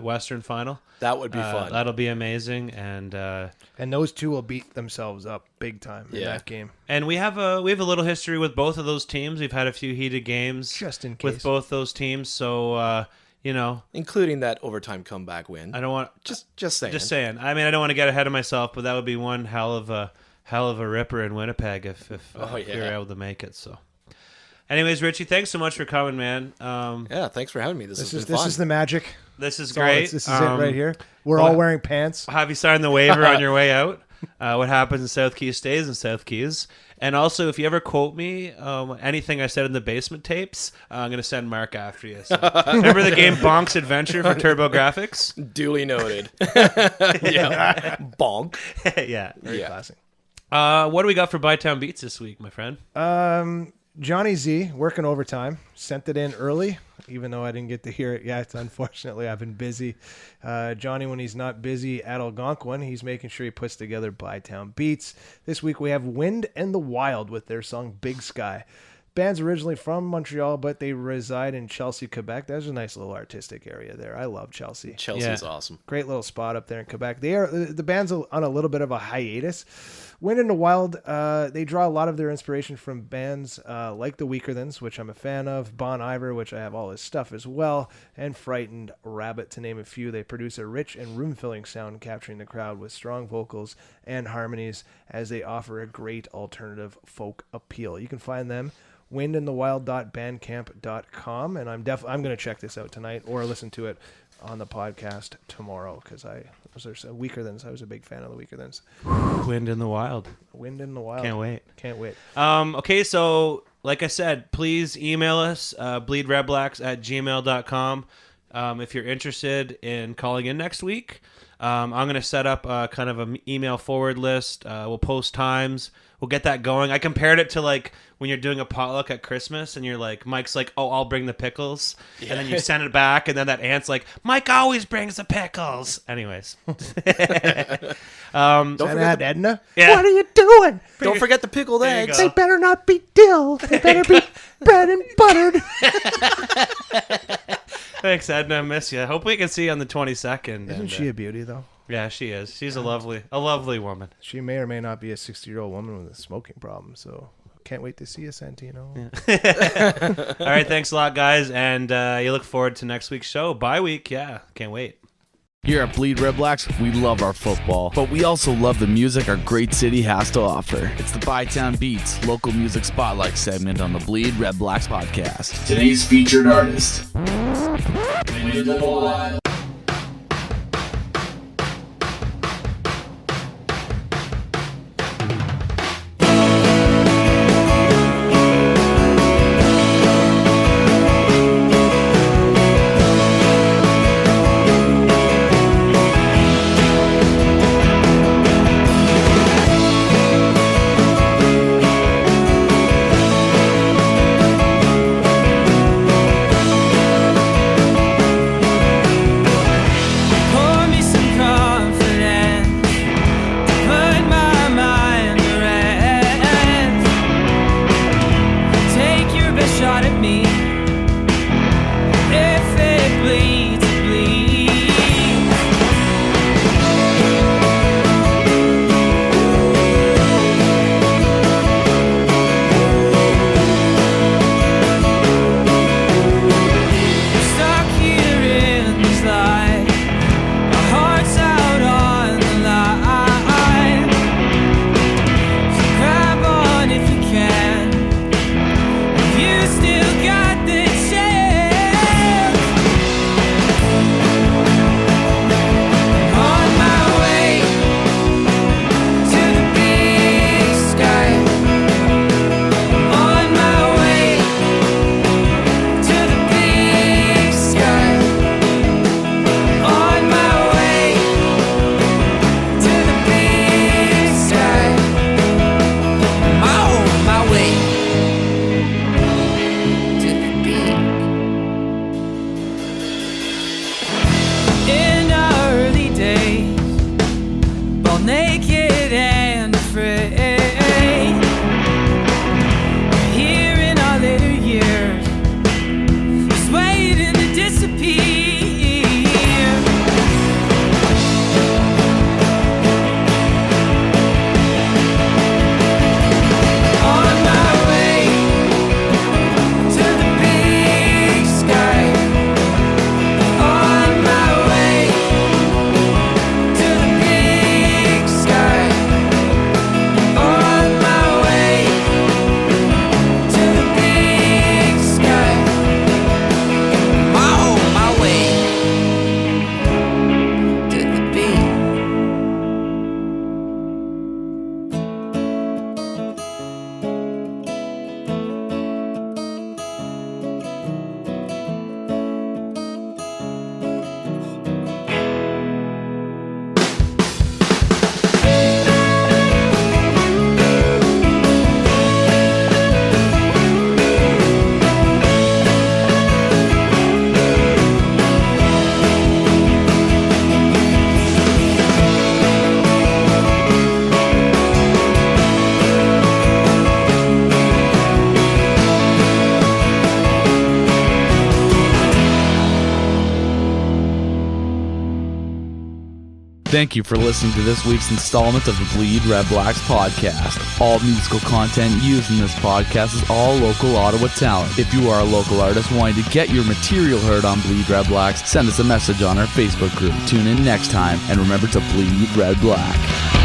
[SPEAKER 6] Western final.
[SPEAKER 8] That would be fun.
[SPEAKER 6] That'll be amazing, and
[SPEAKER 7] those two will beat themselves up big time in that game.
[SPEAKER 6] And we have a little history with both of those teams. We've had a few heated games
[SPEAKER 7] just in case
[SPEAKER 6] with both those teams. So
[SPEAKER 8] including that overtime comeback win.
[SPEAKER 6] I don't want
[SPEAKER 8] just saying.
[SPEAKER 6] Just saying. I mean, I don't want to get ahead of myself, but that would be one hell of a ripper in Winnipeg if we were able to make it. So. Anyways, Richie, thanks so much for coming, man.
[SPEAKER 8] Thanks for having me. This is
[SPEAKER 7] this is the magic.
[SPEAKER 6] This is great.
[SPEAKER 7] This is it right here. We're all wearing pants.
[SPEAKER 6] Have you signed the waiver on your way out? What happens in South Keys stays in South Keys. And also, if you ever quote me anything I said in the basement tapes, I'm going to send Mark after you. So. Remember the game Bonk's Adventure for TurboGrafx?
[SPEAKER 8] Duly noted. Yeah. Bonk.
[SPEAKER 6] Yeah.
[SPEAKER 7] Very classic.
[SPEAKER 6] What do we got for Bytown Beats this week, my friend?
[SPEAKER 7] Johnny Z, working overtime, sent it in early, even though I didn't get to hear it yet. Unfortunately, I've been busy. Johnny, when he's not busy at Algonquin, he's making sure he puts together Bytown Beats. This week we have Wind and the Wild with their song Big Sky. Band's originally from Montreal, but they reside in Chelsea, Quebec. There's a nice little artistic area there. I love Chelsea.
[SPEAKER 8] Chelsea's awesome. Great
[SPEAKER 7] little spot up there in Quebec. The band's on a little bit of a hiatus. Wind in the Wild, they draw a lot of their inspiration from bands like the Weakerthans, which I'm a fan of, Bon Iver, which I have all his stuff as well, and Frightened Rabbit, to name a few. They produce a rich and room-filling sound, capturing the crowd with strong vocals and harmonies as they offer a great alternative folk appeal. You can find them windinthewild.bandcamp.com, and I'm going to check this out tonight or listen to it on the podcast tomorrow because I was Weakerthans. I was a big fan of the Weakerthans.
[SPEAKER 6] Wind in the Wild.
[SPEAKER 7] Wind in the Wild.
[SPEAKER 6] Can't wait.
[SPEAKER 7] Okay,
[SPEAKER 6] so like I said, please email us bleedredblacks@gmail.com if you're interested in calling in next week. I'm going to set up kind of an email forward list. We'll post times. We'll get that going. I compared it to like when you're doing a potluck at Christmas and you're like, Mike's like, oh, I'll bring the pickles. Yeah. And then you send it back and then that aunt's like, Mike always brings the pickles. Anyways.
[SPEAKER 7] Don't forget Edna.
[SPEAKER 6] Yeah.
[SPEAKER 7] What are you doing?
[SPEAKER 8] Don't forget the pickled eggs.
[SPEAKER 7] They better not be dill. They better be bread and buttered.
[SPEAKER 6] Thanks, Edna. I miss you. Hope we can see you on the 22nd.
[SPEAKER 7] Isn't she a beauty, though?
[SPEAKER 6] Yeah, she is. She's a lovely woman.
[SPEAKER 7] She may or may not be a 60-year-old woman with a smoking problem, so can't wait to see you, Santino.
[SPEAKER 6] Yeah. All right, thanks a lot, guys, and you look forward to next week's show. Bye week, yeah, can't wait.
[SPEAKER 1] Here at Bleed Red Blacks, we love our football, but we also love the music our great city has to offer. It's the Bytown Beats local music spotlight segment on the Bleed Red Blacks podcast. Today's featured artist, Wind in the Wild. Thank you for listening to this week's installment of the Bleed Red Blacks podcast. All musical content used in this podcast is all local Ottawa talent. If you are a local artist wanting to get your material heard on Bleed Red Blacks, send us a message on our Facebook group. Tune in next time, and remember to bleed red black.